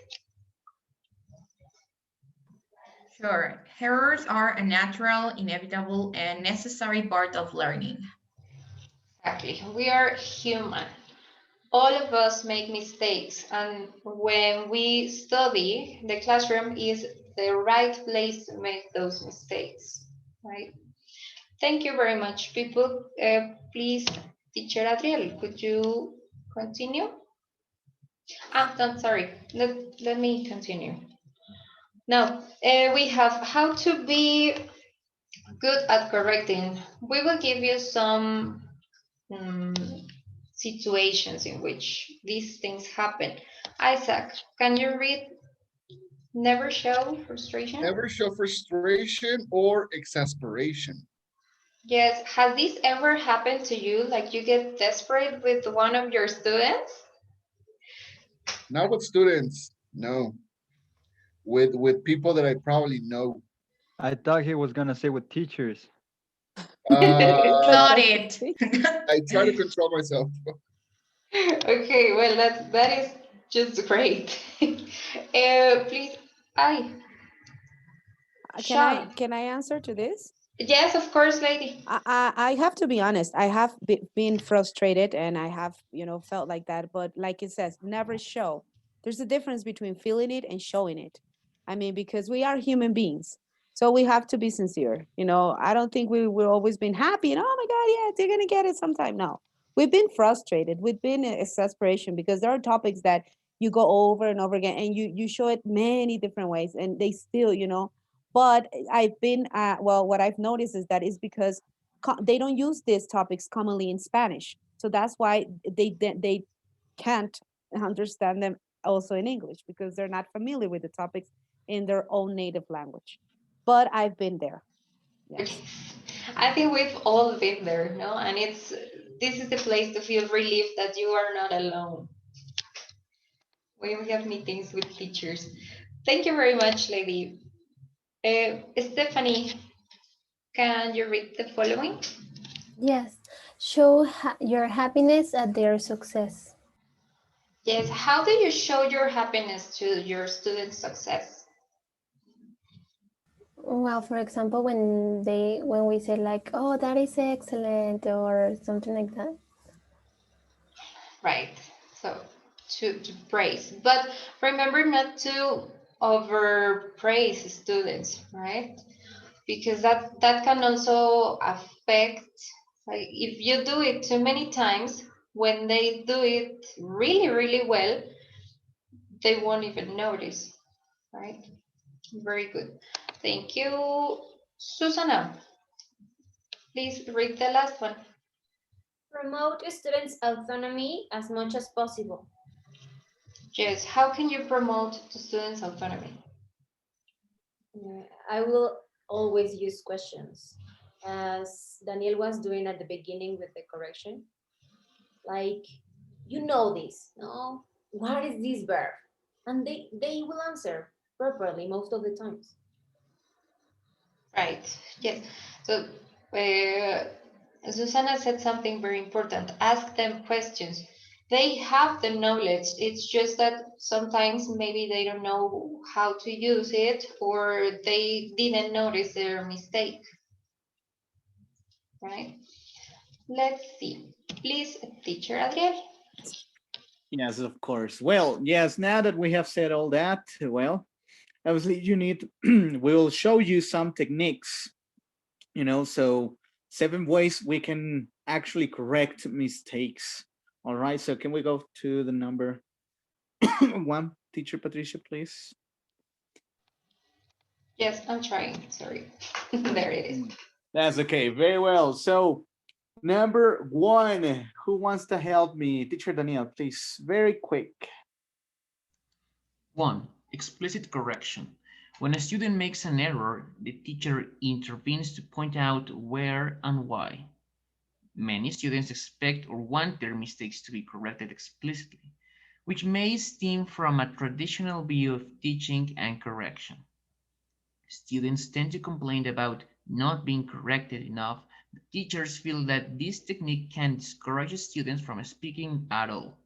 M: Sure. Errors are a natural, inevitable, and necessary part of learning.
D: Exactly. We are human. All of us make mistakes, and when we study, the classroom is the right place to make those mistakes, right? Thank you very much, people. Please, Teacher Adriel, could you continue? I'm sorry. Let me continue. Now, we have how to be good at correcting. We will give you some situations in which these things happen. Isaac, can you read never show frustration?
P: Never show frustration or exasperation.
D: Yes. Has this ever happened to you? Like you get desperate with one of your students?
P: Not with students, no. With people that I probably know.
N: I thought he was gonna say with teachers.
M: Got it.
P: I try to control myself.
D: Okay, well that is just great. Please, Sean.
I: Can I answer to this?
D: Yes, of course, lady.
I: I have to be honest. I have been frustrated and I have, felt like that. But like it says, never show. There's a difference between feeling it and showing it. I mean, because we are human beings. So we have to be sincere. I don't think we've always been happy and, oh my God, yeah, they're going to get it sometime. No, we've been frustrated. We've been in exasperation because there are topics that you go over and over again and you show it many different ways and they still, but I've been, well, what I've noticed is that is because they don't use these topics commonly in Spanish. So that's why they can't understand them also in English because they're not familiar with the topics in their own native language. But I've been there. Yes.
D: I think we've all been there, no? And this is the place to feel relief that you are not alone when we have meetings with teachers. Thank you very much, lady. Stephanie, can you read the following?
E: Yes. Show your happiness at their success.
D: Yes. How do you show your happiness to your students' success?
E: Well, for example, when we say like, "Oh, that is excellent," or something like that.
D: Right. So to praise, but remember not to overpraise students, right? Because that can also affect, like if you do it too many times, when they do it really, really well, they won't even notice, right? Very good. Thank you. Susana, please read the last one.
Q: Promote students' autonomy as much as possible.
D: Yes, how can you promote the students' autonomy?
Q: I will always use questions, as Daniel was doing at the beginning with the correction. Like, you know this, no? What is this verb? And they will answer properly most of the times.
D: Right. Yes. So Susana said something very important. Ask them questions. They have the knowledge. It's just that sometimes maybe they don't know how to use it or they didn't notice their mistake. Right? Let's see. Please, teacher Adriel.
L: Yes, of course. Well, yes, now that we have said all that, well, obviously you need, we'll show you some techniques, so 7 ways we can actually correct mistakes. All right, so can we go to the number 1, teacher Patricia, please?
D: Yes, I'm trying. Sorry. There it is.
L: That's okay. Very well. So number 1, who wants to help me? Teacher Daniel, please, very quick.
K: 1. Explicit correction. When a student makes an error, the teacher intervenes to point out where and why. Many students expect or want their mistakes to be corrected explicitly, which may stem from a traditional view of teaching and correction. Students tend to complain about not being corrected enough, but teachers feel that this technique can discourage students from speaking at all.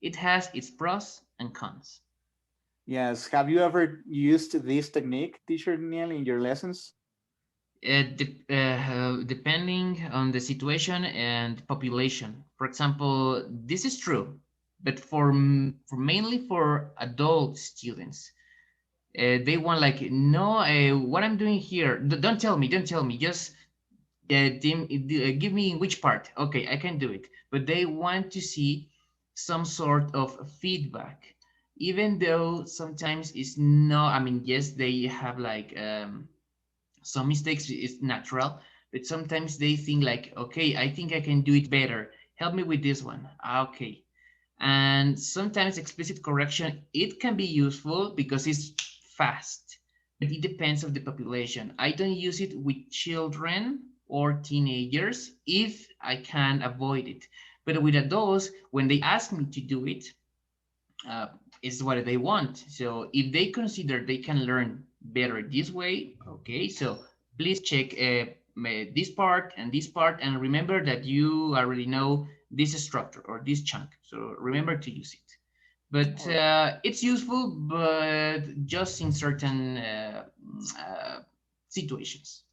K: It has its pros and cons.
L: Yes, have you ever used this technique, teacher Daniel, in your lessons?
K: Depending on the situation and population. For example, this is true, but for mainly for adult students, they want like, no, what I'm doing here, don't tell me, just give me which part. Okay, I can do it. But they want to see some sort of feedback, even though sometimes it's not, I mean, yes, they have like, some mistakes is natural, but sometimes they think like, okay, I think I can do it better. Help me with this one. Okay. And sometimes explicit correction, it can be useful because it's fast, but it depends on the population. I don't use it with children or teenagers if I can avoid it. But with adults, when they ask me to do it, uh, is what they want. So if they consider they can learn better this way, okay, so please check this part and this part, and remember that you already know this structure or this chunk. So remember to use it. But it's useful, but just in certain situations.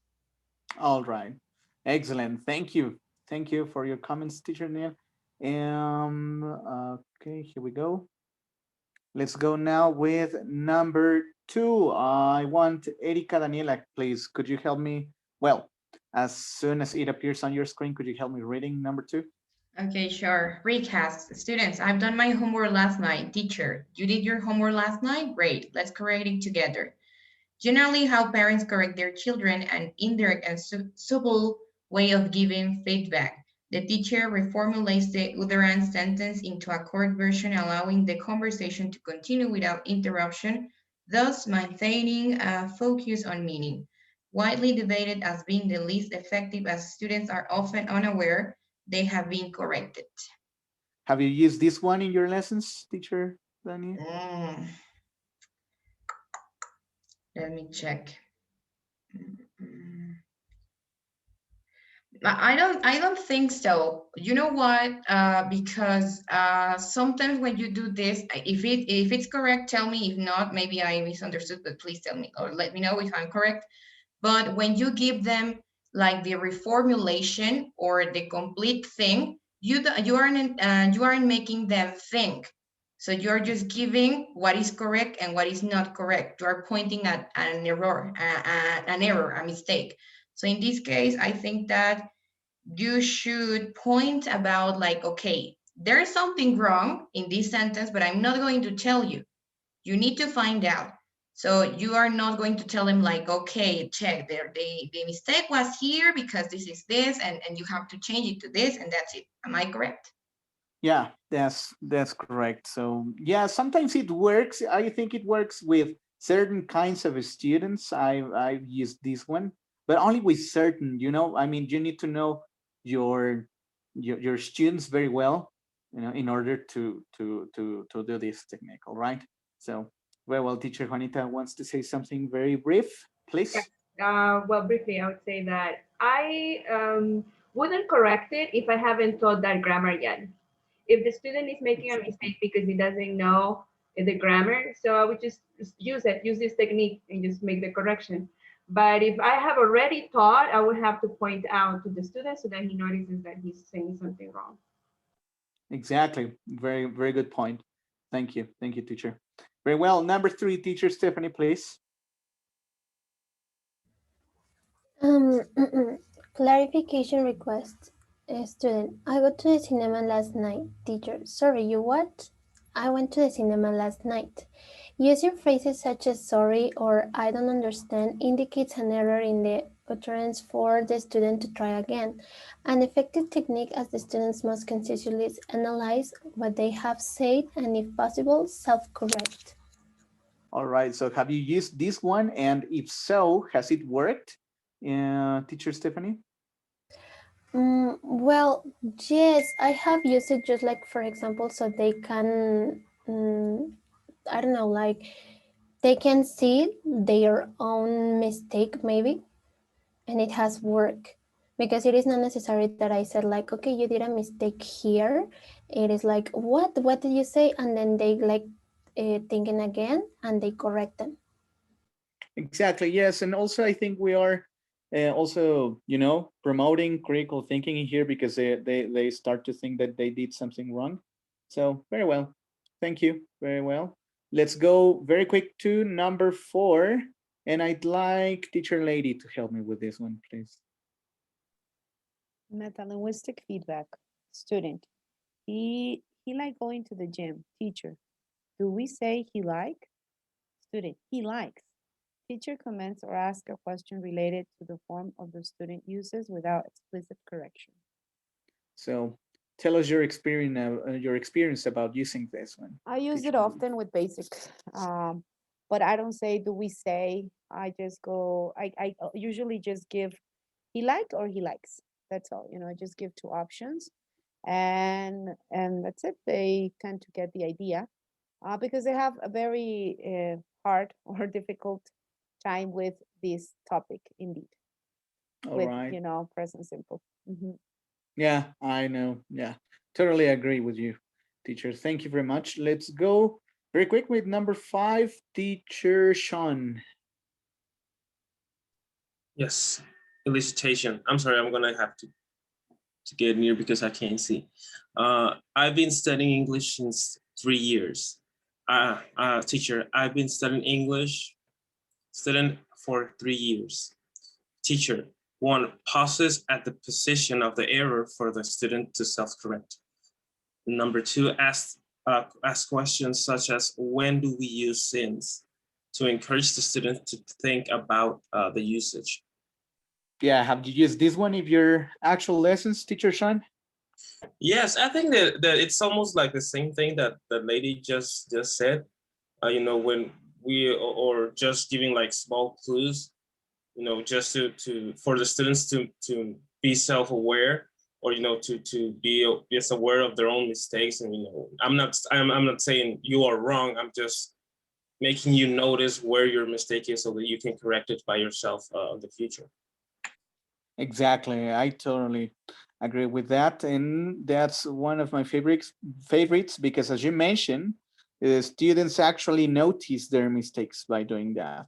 L: All right. Excellent. Thank you. Thank you for your comments, teacher Daniel. Okay, here we go. Let's go now with number 2. I want Erika Daniela, please. Could you help me? Well, as soon as it appears on your screen, could you help me reading number 2?
M: Okay, sure. Recast. Students, I've done my homework last night. Teacher, you did your homework last night? Great. Let's correct it together. Generally, how parents correct their children, an indirect and subtle way of giving feedback. The teacher reformulates the utterance sentence into a correct version, allowing the conversation to continue without interruption, thus maintaining a focus on meaning. Widely debated as being the least effective, as students are often unaware they have been corrected.
L: Have you used this one in your lessons, teacher Daniel?
M: Let me check. I don't think so. You know what? Because sometimes when you do this, if it's correct, tell me. If not, maybe I misunderstood, but please tell me or let me know if I'm correct. But when you give them like the reformulation or the complete thing, you aren't making them think. So you're just giving what is correct and what is not correct. You are pointing at an error, a mistake. So in this case, I think that you should point about like, okay, there's something wrong in this sentence, but I'm not going to tell you. You need to find out. So you are not going to tell them like, okay, check there, the mistake was here because this is this, and you have to change it to this, and that's it. Am I correct?
L: Yeah, that's correct. So yeah, sometimes it works. I think it works with certain kinds of students. I've used this one, but only with certain. I mean, you need to know your your students very well, in order to do this technique. All right. So very well, teacher Juanita wants to say something very brief, please.
O: well, briefly, I would say that I wouldn't correct it if I haven't taught that grammar yet. If the student is making a mistake because he doesn't know the grammar, so I would just use this technique and just make the correction. But if I have already taught, I would have to point out to the student so that he notices that he's saying something wrong.
L: Exactly. Very, very good point. Thank you. Thank you, teacher. Very well. Number 3, teacher Stephanie, please.
E: Um, clarification request. Student, I went to the cinema last night. Teacher, sorry, you what? I went to the cinema last night. Using phrases such as sorry or I don't understand indicates an error in the utterance for the student to try again. An effective technique as the students must consciously analyze what they have said and, if possible, self-correct.
L: All right. So have you used this one? And if so, has it worked? Teacher Stephanie?
E: Well, yes, I have used it just like, for example, so they can, I don't know, like they can see their own mistake maybe, and it has worked because it is not necessary that I said like, okay, you did a mistake here. It is like, what did you say? And then they like thinking again and they correct them.
L: Exactly. Yes. And also, I think we are also, promoting critical thinking in here because they start to think that they did something wrong. So very well. Thank you. Very well. Let's go very quick to number 4. And I'd like teacher lady to help me with this one, please.
I: Metalinguistic feedback. Student, he like going to the gym. Teacher, do we say he like? Student, he likes. Teacher comments or asks a question related to the form of the student uses without explicit correction.
L: So tell us your experience about using this one.
I: I use it often with basics, but I don't say, do we say? I just go, I usually just give he liked or he likes. That's all, I just give 2 options and that's it. They tend to get the idea because they have a very hard or difficult time with this topic indeed.
L: All
I: with,
L: right.
I: Present simple.
L: Yeah, I know. Yeah, totally agree with you, teacher. Thank you very much. Let's go very quick with number 5, teacher Sean.
H: Yes, elicitation. I'm sorry, I'm gonna have to get near because I can't see. I've been studying English since 3 years. Teacher, I've been studying English student for 3 years. Teacher, 1, pauses at the position of the error for the student to self-correct. Number 2, ask questions such as, when do we use since? To encourage the student to think about the usage.
L: Yeah, have you used this one in your actual lessons, teacher Sean?
H: Yes, I think that it's almost like the same thing that the lady just said. When we or just giving like small clues, just to for the students to be self-aware, or to be just aware of their own mistakes. And I'm not saying you are wrong. I'm just making you notice where your mistake is so that you can correct it by yourself in the future.
L: Exactly. I totally agree with that. And that's one of my favorites because, as you mentioned, students actually notice their mistakes by doing that,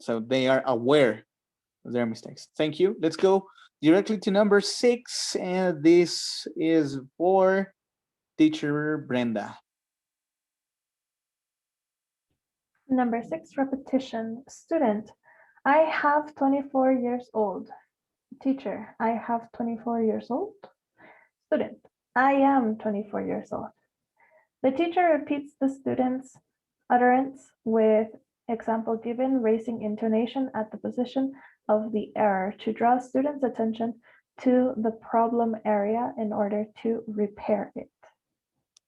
L: so they are aware of their mistakes. Thank you. Let's go directly to number 6. And this is for teacher Brenda.
A: Number 6, repetition. Student, I have 24 years old. Teacher, I have 24 years old. Student, I am 24 years old. The teacher repeats the student's utterance with example given, raising intonation at the position of the error to draw students' attention to the problem area in order to repair it.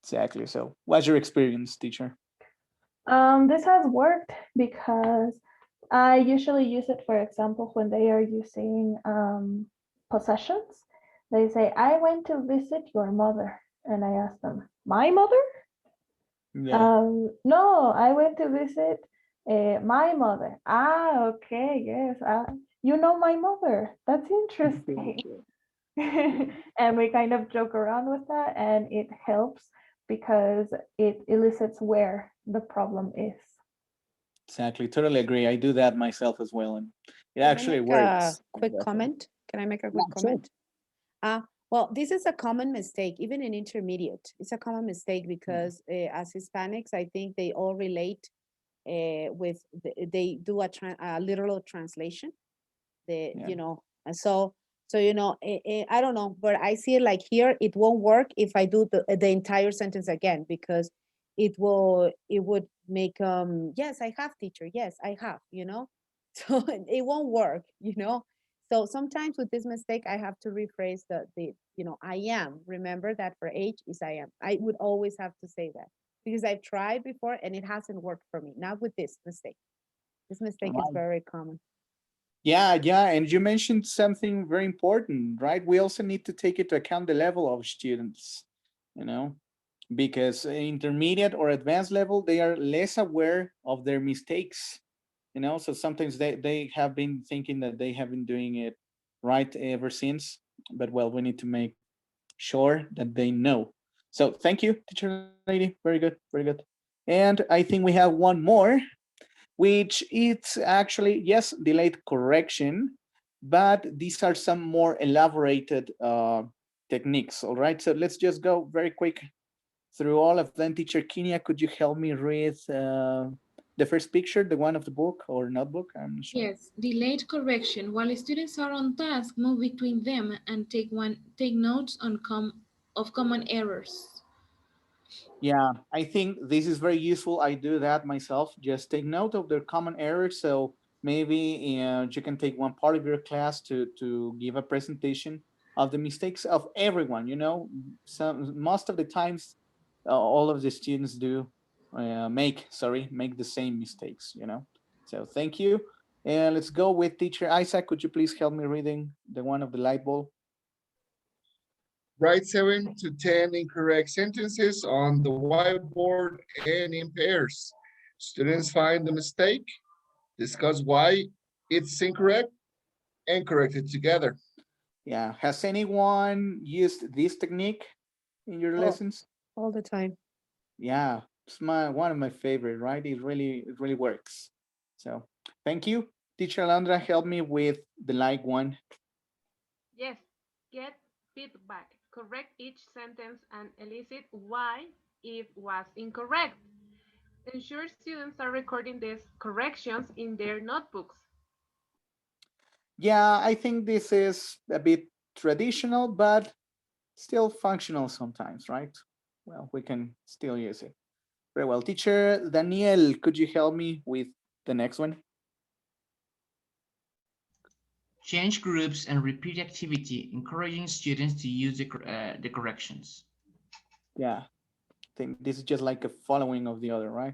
L: Exactly. So what's your experience, teacher?
A: This has worked because I usually use it, for example, when they are using possessions. They say, I went to visit your mother. And I ask them, my mother?
L: Yeah.
A: No, I went to visit My mother. Ah, okay, yes. You know my mother. That's interesting. And we kind of joke around with that, and it helps because it elicits where the problem is.
L: Exactly. Totally agree. I do that myself as well. And it
I: Can I
L: actually
I: make a
L: works.
I: quick comment? Can I make a quick comment? Well, this is a common mistake, even in intermediate. It's a common mistake because as Hispanics, I think they all relate with, they do a literal translation. You know, and so you know, I don't know, but I see it like here, it won't work if I do the entire sentence again, because it would make, yes, I have, teacher, yes, I have, you know, so it won't work, you know. So sometimes with this mistake, I have to rephrase the you know, I am. Remember that for age is I am. I would always have to say that because I've tried before and it hasn't worked for me. Not with this mistake. This mistake is very common.
L: Yeah, yeah. And you mentioned something very important, right? We also need to take into account the level of students, you know, because intermediate or advanced level, they are less aware of their mistakes, you know, so sometimes they have been thinking that they have been doing it right ever since. But well, we need to make sure that they know. So thank you, teacher lady. Very good, very good. And I think we have one more, which it's actually, yes, delayed correction, but these are some more elaborated techniques. All right, so let's just go very quick through all of them. Teacher Kinia, could you help me read the first picture, the one of the book or notebook? I'm not sure.
S: Yes, delayed correction. While students are on task, move between them and take notes on of common errors.
L: Yeah, I think this is very useful. I do that myself. Just take note of their common errors. So maybe you can take one part of your class to give a presentation of the mistakes of everyone. You know, some most of the times, all of the students do make the same mistakes. You know, so thank you. And let's go with teacher Isaac. Could you please help me reading the one of the light bulb?
P: Write 7 to 10 incorrect sentences on the whiteboard and in pairs. Students find the mistake, discuss why it's incorrect, and correct it together.
L: Yeah. Has anyone used this technique in your lessons?
I: All the time.
L: Yeah, it's one of my favorite, right? It really works. So thank you. Teacher Alondra, help me with the like one.
B: Yes, get feedback. Correct each sentence and elicit why it was incorrect. Ensure students are recording these corrections in their notebooks.
L: Yeah, I think this is a bit traditional, but still functional sometimes, right? Well, we can still use it. Very well. Teacher Daniel, could you help me with the next one?
K: Change groups and repeat activity, encouraging students to use the corrections.
L: Yeah, I think this is just like a following of the other, right?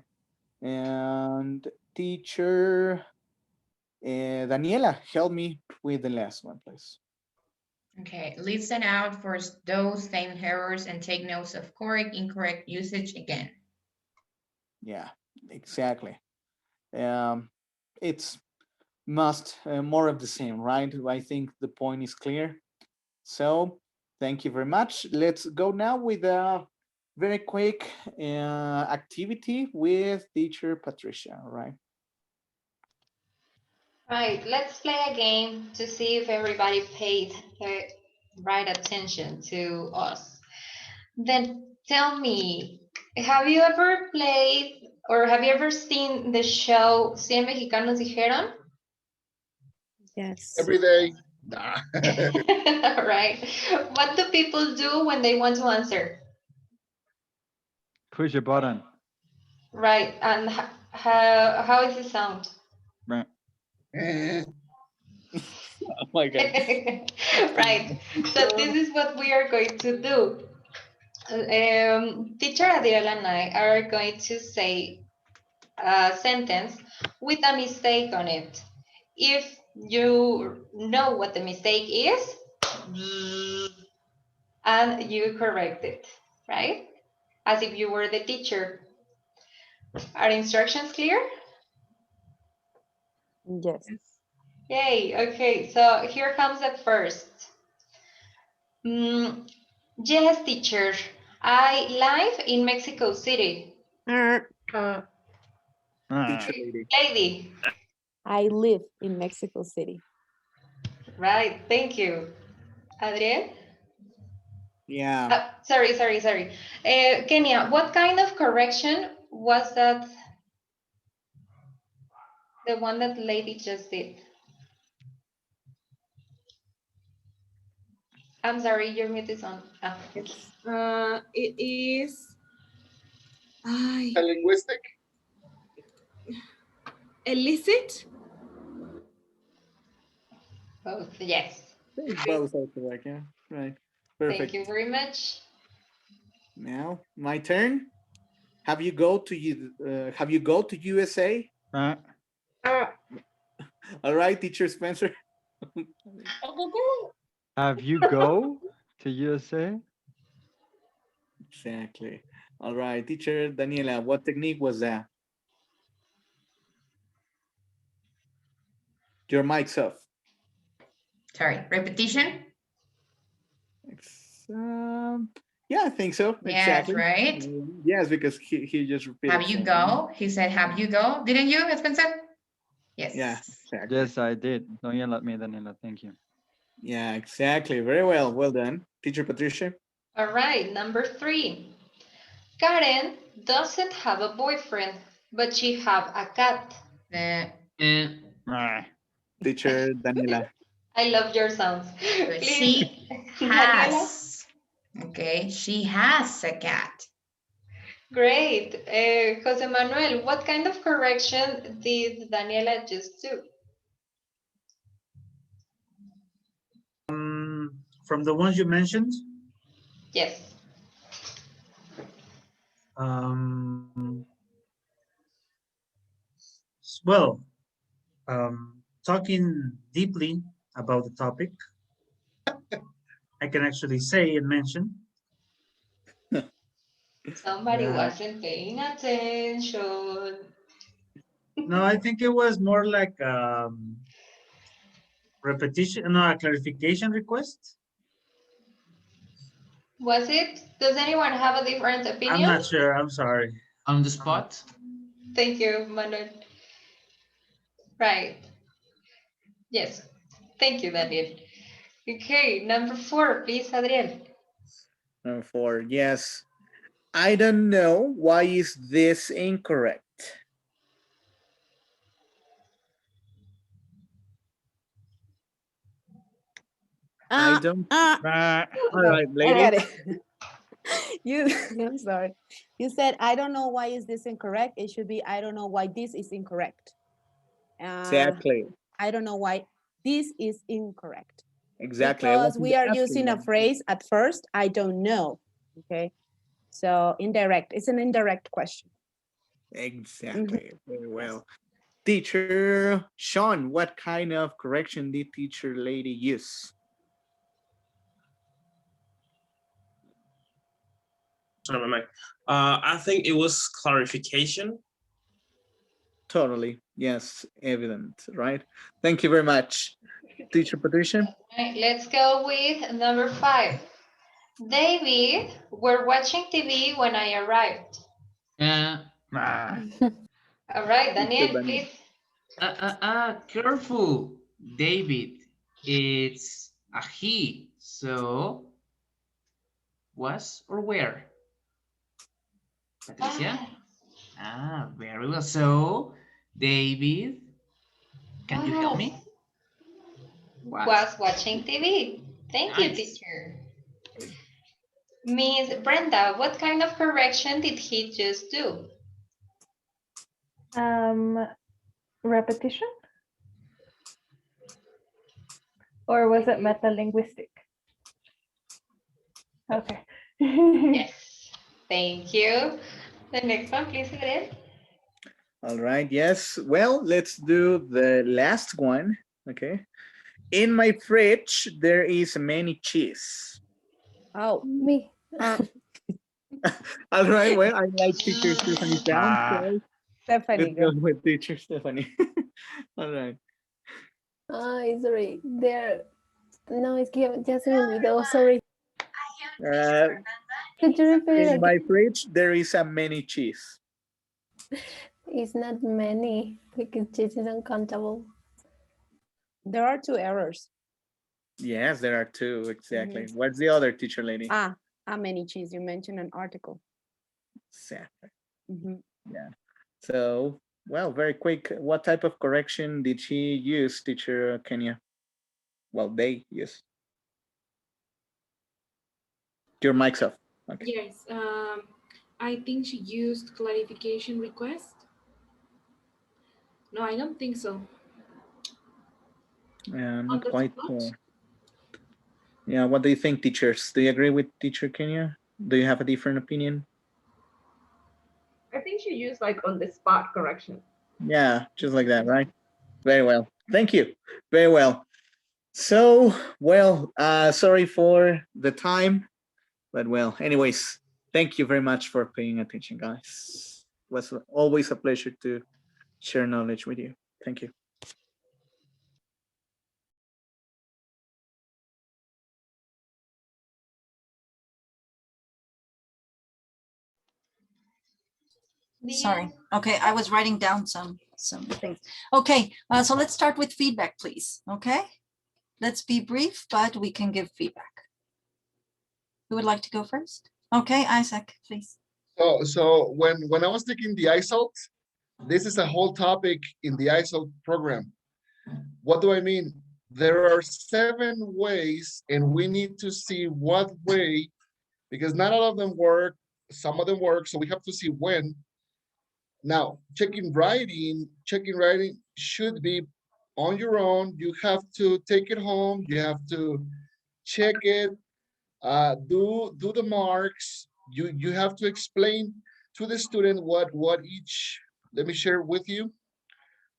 L: And teacher Daniela, help me with the last one, please.
M: Okay, listen out for those same errors and take notes of correct, incorrect usage again.
L: Yeah, exactly. It's must more of the same, right? I think the point is clear. So thank you very much. Let's go now with a very quick activity with teacher Patricia, all right?
D: Right, let's play a game to see if everybody paid the right attention to us. Then tell me, have you ever played or have you ever seen the show Cien Mexicanos Dijeron?
I: Yes.
P: Every day. Nah.
D: Right. What do people do when they want to answer?
N: Push a button.
D: Right. And how is it sound?
N: Right.
L: Oh my God.
D: Right. So this is what we are going to do. Teacher Adriel and I are going to say a sentence with a mistake on it. If you know what the mistake is, and you correct it, right? As if you were the teacher. Are instructions clear?
I: Yes.
D: Yay. Okay, so here comes the first. Yes, teacher. I live in Mexico City.
L: Teacher lady.
D: Lady.
I: I live in Mexico City.
D: Right, thank you. Adriel?
L: Yeah.
D: Sorry. Kenya, what kind of correction was that? The one that lady just did. I'm sorry, your mute is on. Ah, okay.
S: It is
P: linguistic.
S: Illicit.
D: Both, yes.
L: Both are correct, yeah. Right. Perfect.
D: Thank you very much.
L: Now, my turn. Have you go to USA? All right, teacher Spencer.
N: Have you go to USA?
L: Exactly. All right, teacher Daniela, what technique was that? Your mic's off.
M: Sorry, repetition?
L: Yeah, I think so.
M: Yes,
L: Exactly.
M: right?
L: Yes, because he just repeated.
M: Have you go? He said, have you go? Didn't you, Spencer? Yes.
L: Yeah, exactly.
N: Yes, I did. Don't yell at me, Daniela. Thank you.
L: Yeah, exactly. Very well. Well done. Teacher Patricia?
D: All right, number 3. Karen doesn't have a boyfriend, but she have a cat.
L: Teacher Daniela.
D: I love your sounds.
M: She has. Okay, she has a cat.
D: Great. Jose Manuel, what kind of correction did Daniela just do?
R: From the ones you mentioned?
D: Yes.
R: Well, talking deeply about the topic, I can actually say and mention.
D: Somebody wasn't paying attention.
R: No, I think it was more like repetition, no, a clarification request.
D: Was it? Does anyone have a different opinion?
R: I'm not sure. I'm sorry.
K: On the spot?
D: Thank you, Manuel. Right. Yes. Thank you, Daniel. Okay, number 4, please, Adriel.
L: Number 4, yes. I don't know. Why is this incorrect? I don't. All right, lady.
I: I got it. I'm sorry. You said, I don't know why is this incorrect. It should be, I don't know why this is incorrect.
L: Exactly.
I: I don't know why this is incorrect.
L: Exactly.
I: Because we are using a phrase at first, I don't know. Okay. So indirect, it's an indirect question.
L: Exactly. Very well. Teacher Sean, what kind of correction did teacher lady use?
H: Sorry, my mic. I think it was clarification.
L: Totally. Yes, evident, right? Thank you very much. Teacher Patricia?
D: Right, let's go with number 5. David, we're watching TV when I arrived. All right, Daniel, please.
K: Careful, David. It's a he. So, was or where? Patricia? Very well. So, David, can you help me?
D: Was watching TV. Thank you, teacher. Miss Brenda, what kind of correction did he just do?
A: Repetition? Or was it metalinguistic? Okay.
D: Yes. Thank you. The next one, please, Adriel.
L: All right, yes. Well, let's do the last one, okay? In my fridge, there is many cheese.
E: Oh, me.
L: All right, well, I like teacher Stephanie's down.
I: Stephanie,
L: Let's
I: go.
L: go with teacher Stephanie. All right.
E: Sorry. There. No, es que ya se me olvidó. Sorry. Could you repeat it
L: In my
E: again?
L: fridge, there is a many cheese.
E: It's not many because cheese is uncountable.
I: There are 2 errors.
L: Yes, there are 2, exactly. What's the other, teacher lady?
I: How many cheese? You mentioned an article.
L: Exactly.
I: Mhm.
L: Yeah. So, well, very quick. What type of correction did she use, teacher Kenya? Well, they use. Your mic's off. Okay.
S: Yes, I think she used clarification request. No, I don't think so.
L: Not
S: On the
L: quite.
S: spot?
L: Yeah, what do you think, teachers? Do you agree with teacher Kenya? Do you have a different opinion?
O: I think she used like on the spot correction.
L: Yeah, just like that, right? Very well. Thank you. Very well. So, well, sorry for the time, but well, anyways, thank you very much for paying attention, guys. It was always a pleasure to share knowledge with you. Thank you.
C: Sorry. Okay, I was writing down some things. Okay, so let's start with feedback, please. Okay, let's be brief, but we can give feedback. Who would like to go first? Okay, Isaac, please.
P: So when I was taking the ISALT, this is a whole topic in the ISALT program. What do I mean? There are 7 ways, and we need to see what way, because not all of them work, some of them work, so we have to see when. Now, checking writing should be on your own. You have to take it home. You have to check it, do the marks. You have to explain to the student what each. Let me share with you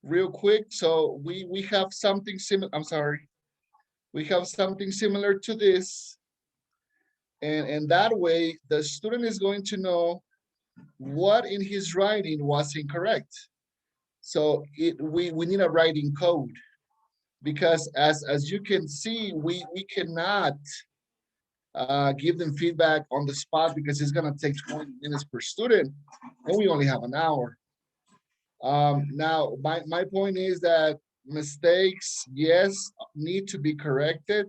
P: real quick. So we have something similar. I'm sorry. We have something similar to this, and that way the student is going to know what in his writing was incorrect. So we need a writing code, because as you can see, we cannot give them feedback on the spot, because it's gonna take 20 minutes per student, and we only have an hour. Now, my point is that mistakes, yes, need to be corrected.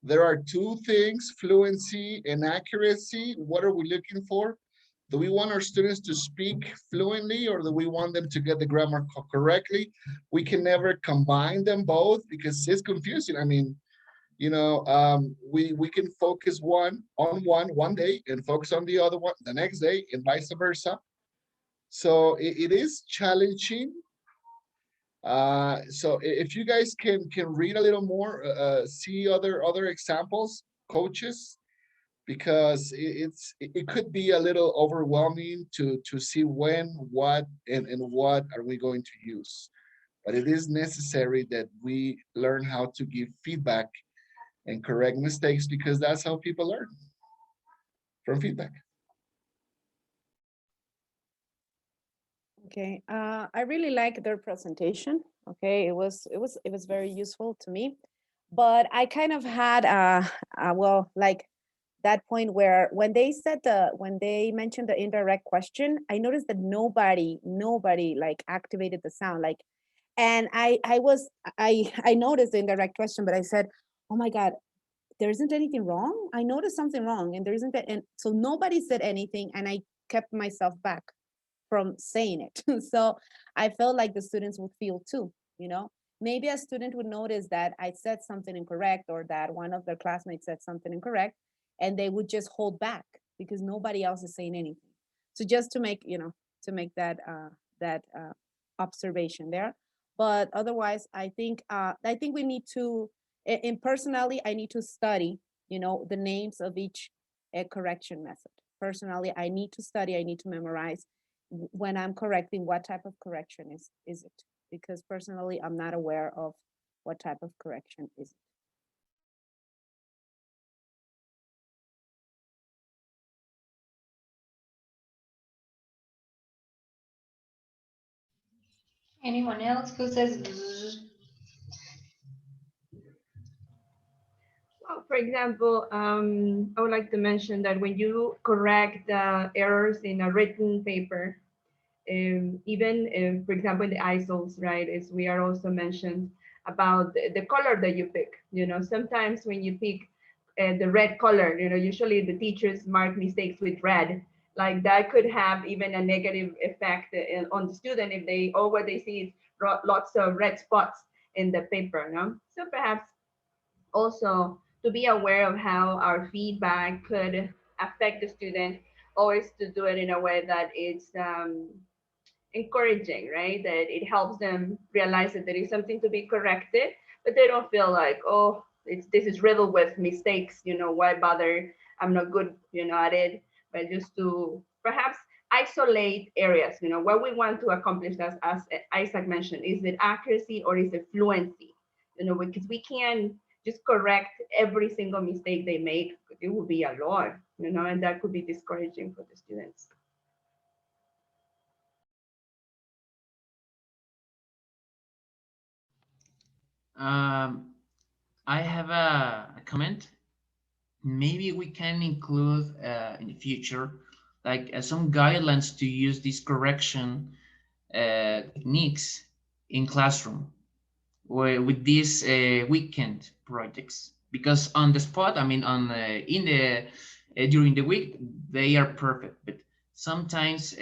P: There are 2 things, fluency and accuracy. What are we looking for? Do we want our students to speak fluently, or do we want them to get the grammar correctly? We can never combine them both, because it's confusing. I mean, you know, we can focus on one day and focus on the other one the next day, and vice versa. So it is challenging. So if you guys can read a little more, see other examples, coaches, because it could be a little overwhelming to see when, what, and what are we going to use. But it is necessary that we learn how to give feedback and correct mistakes, because that's how people learn, from feedback.
I: Okay, I really like their presentation. Okay, it was very useful to me, but I kind of had well, like that point where when they mentioned the indirect question, I noticed that nobody like activated the sound, like, and I noticed the indirect question, but I said, oh my God, there isn't anything wrong. I noticed something wrong, and there isn't that, and so nobody said anything, and I kept myself back from saying it. So I felt like the students would feel too, you know, maybe a student would notice that I said something incorrect, or that one of their classmates said something incorrect, and they would just hold back because nobody else is saying anything. So just to make, you know, to make that observation there. But otherwise, I think we need to, in personally, I need to study, you know, the names of each correction method. Personally, I need to study, I need to memorize when I'm correcting, what type of correction is it? Because personally, I'm not aware of what type of correction is it.
D: Anyone else who says bzz?
O: Well, for example, I would like to mention that when you correct errors in a written paper, even for example, in the ISOs, right, is we are also mentioned about the color that you pick. You know, sometimes when you pick the red color, you know, usually the teachers mark mistakes with red. Like that could have even a negative effect on the student if they all what they see is lots of red spots in the paper. No, so perhaps also to be aware of how our feedback could affect the student, always to do it in a way that it's encouraging, right? That it helps them realize that there is something to be corrected, but they don't feel like, oh, this is riddled with mistakes. You know, why bother? I'm not good, you know, at it. But just to perhaps isolate areas. You know, what we want to accomplish, as Isaac mentioned, is it accuracy or is it fluency? You know, because we can just correct every single mistake they make. It would be a lot, you know, and that could be discouraging for the students.
K: I have a comment. Maybe we can include in the future like some guidelines to use these correction techniques in classroom with these weekend projects, because on the spot, I mean, on in the during the week they are perfect, but sometimes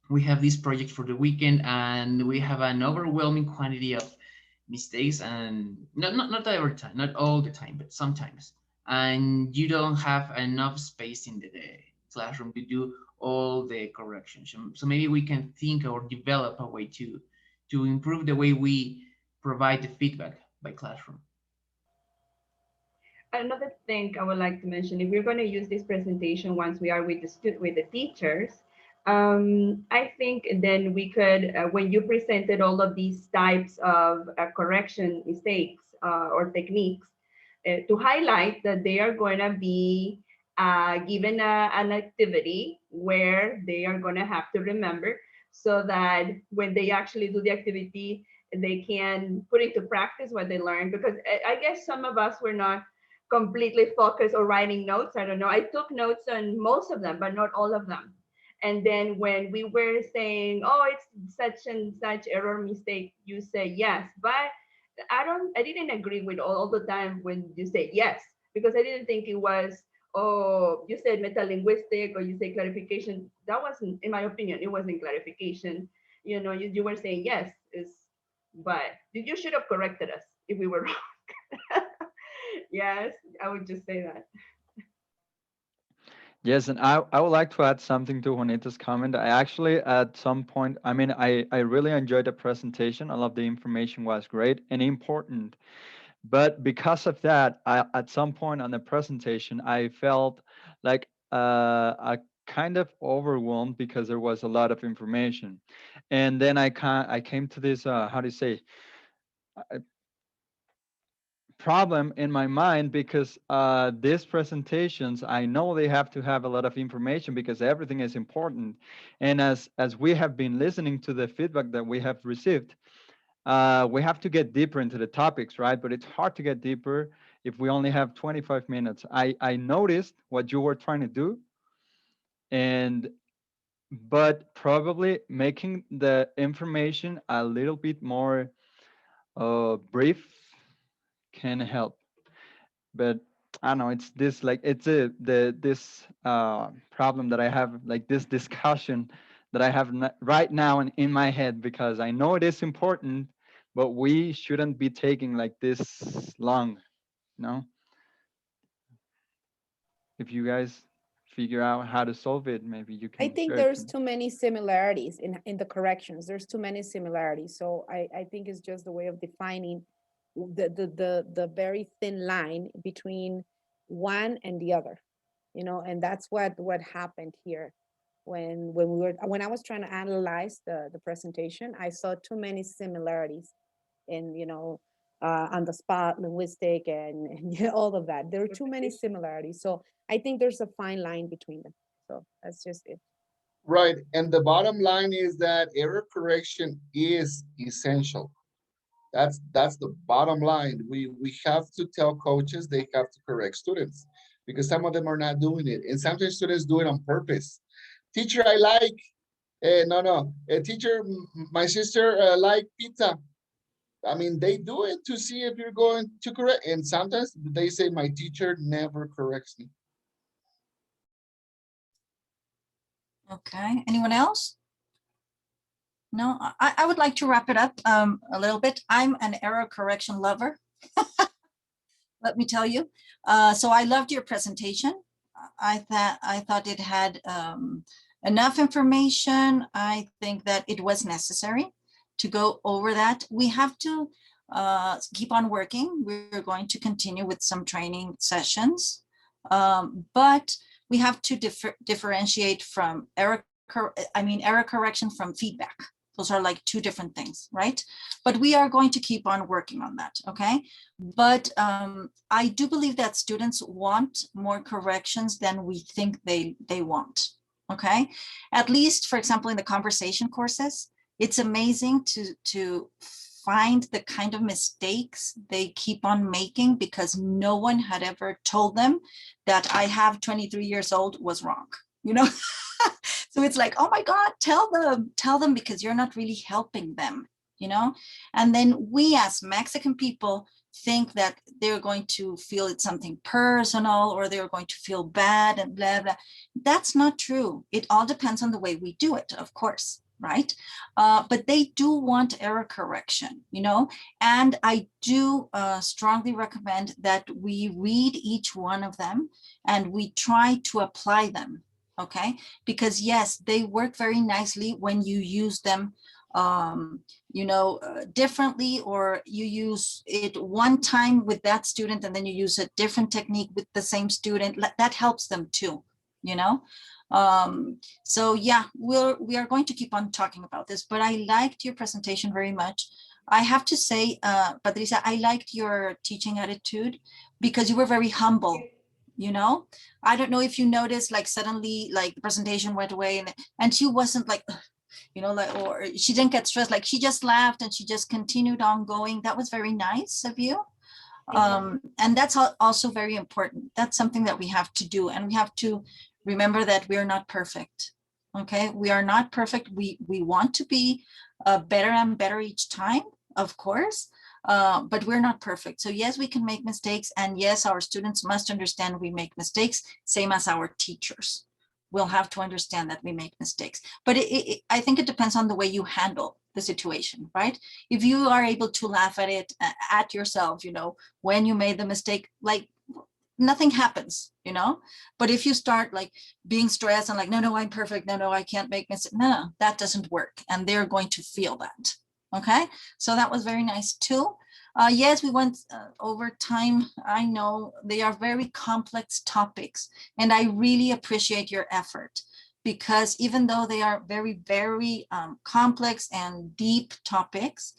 K: we have this project for the weekend and we have an overwhelming quantity of mistakes, and not every time, not all the time, but sometimes, and you don't have enough space in the classroom to do all the corrections. So maybe we can think or develop a way to improve the way we provide the feedback by classroom.
O: Another thing I would like to mention, if we're going to use this presentation once we are with the teachers, I think then we could, when you presented all of these types of correction mistakes or techniques, to highlight that they are going to be given an activity where they are going to have to remember, so that when they actually do the activity, they can put into practice what they learned. Because I guess some of us were not completely focused or writing notes. I don't know. I took notes on most of them, but not all of them. And then when we were saying, oh, it's such and such error mistake, you say yes. But I didn't agree with all the time when you say yes, because I didn't think it was, oh, you said metalinguistic or you say clarification. That wasn't, in my opinion, it wasn't clarification. You know, you were saying yes, but you should have corrected us if we were wrong. Yes, I would just say that.
N: Yes, and I would like to add something to Juanita's comment. I actually, at some point, I mean, I really enjoyed the presentation. All of the information was great and important. But because of that, at some point on the presentation, I felt like a kind of overwhelmed because there was a lot of information. And then I came to this, how do you say, problem in my mind, because these presentations, I know they have to have a lot of information because everything is important. And as we have been listening to the feedback that we have received, we have to get deeper into the topics, right? But it's hard to get deeper if we only have 25 minutes. I noticed what you were trying to do, and but probably making the information a little bit more brief can help. But I don't know, it's this like it's a the this problem that I have, like this discussion that I have right now in my head, because I know it is important, but we shouldn't be taking like this long, you know. If you guys figure out how to solve it, maybe you
I: I
N: can
I: think
N: share it
I: there's
N: to me.
I: too many similarities in the corrections. There's too many similarities. So I think it's just the way of defining the very thin line between one and the other, you know, and that's what happened here. When I was trying to analyze the presentation, I saw too many similarities in, you know, on the spot, linguistic, and all of that. There are too many similarities. So I think there's a fine line between them. So that's just it.
P: Right, and the bottom line is that error correction is essential. That's the bottom line. We have to tell coaches they have to correct students because some of them are not doing it, and sometimes students do it on purpose. Teacher, I like. No. Teacher, my sister like pizza. I mean, they do it to see if you're going to correct, and sometimes they say my teacher never corrects me.
C: Okay, anyone else? No, I would like to wrap it up a little bit. I'm an error correction lover. Let me tell you. So I loved your presentation. I thought it had enough information. I think that it was necessary to go over that. We have to keep on working. We're going to continue with some training sessions, but we have to differentiate from error correction from feedback. Those are like two different things, right? But we are going to keep on working on that, okay? But I do believe that students want more corrections than we think they want, okay? At least, for example, in the conversation courses, it's amazing to find the kind of mistakes they keep on making because no one had ever told them that I have 23 years old was wrong, you know? So it's like, oh my God, tell them because you're not really helping them, you know? And then we as Mexican people think that they're going to feel it's something personal or they're going to feel bad and blah, blah. That's not true. It all depends on the way we do it, of course, right? But they do want error correction, you know? And I do strongly recommend that we read each one of them and we try to apply them. Okay, because yes, they work very nicely when you use them, you know, differently, or you use it one time with that student and then you use a different technique with the same student. That helps them too, you know. So yeah, we are going to keep on talking about this, but I liked your presentation very much. I have to say, Patricia, I liked your teaching attitude because you were very humble. You know, I don't know if you noticed, like suddenly, like the presentation went away, and she wasn't like, you know, like, or she didn't get stressed. Like she just laughed and she just continued on going. That was very nice of you. And that's also very important. That's something that we have to do, and we have to remember that we are not perfect. Okay, we are not perfect. We want to be better and better each time, of course. But we're not perfect. So yes, we can make mistakes. And yes, our students must understand we make mistakes, same as our teachers. We'll have to understand that we make mistakes. But I think it depends on the way you handle the situation, right? If you are able to laugh at it, at yourself, you know, when you made the mistake, like nothing happens, you know? But if you start like being stressed and like, no, I'm perfect. No, I can't make mistakes. No, that doesn't work. And they're going to feel that. Okay, so that was very nice too. Yes, we went over time. I know they are very complex topics, and I really appreciate your effort because even though they are very, very complex and deep topics,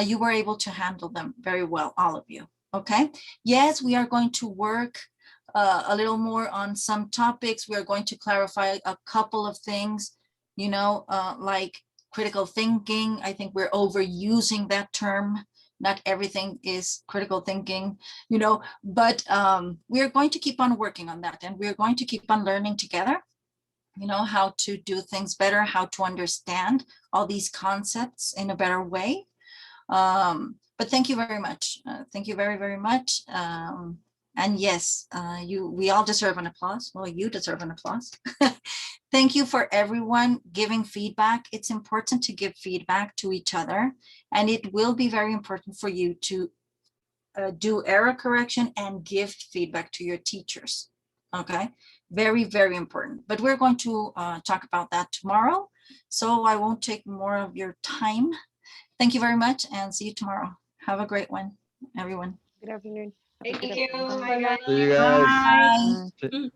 C: you were able to handle them very well, all of you. Okay, yes, we are going to work a little more on some topics. We are going to clarify a couple of things, you know, like critical thinking. I think we're overusing that term. Not everything is critical thinking, you know, but we're going to keep on working on that, and we're going to keep on learning together, you know, how to do things better, how to understand all these concepts in a better way. But thank you very much. Thank you very, very much. And yes, we all deserve an applause. Well, you deserve an applause. Thank you for everyone giving feedback. It's important to give feedback to each other, and it will be very important for you to do error correction and give feedback to your teachers. Okay, very, very important. But we're going to talk about that tomorrow, so I won't take more of your time. Thank you very much, and see you tomorrow. Have a great one, everyone.
I: Good afternoon.
D: Thank you.
B: Bye, guys.
N: See you guys.
C: Bye.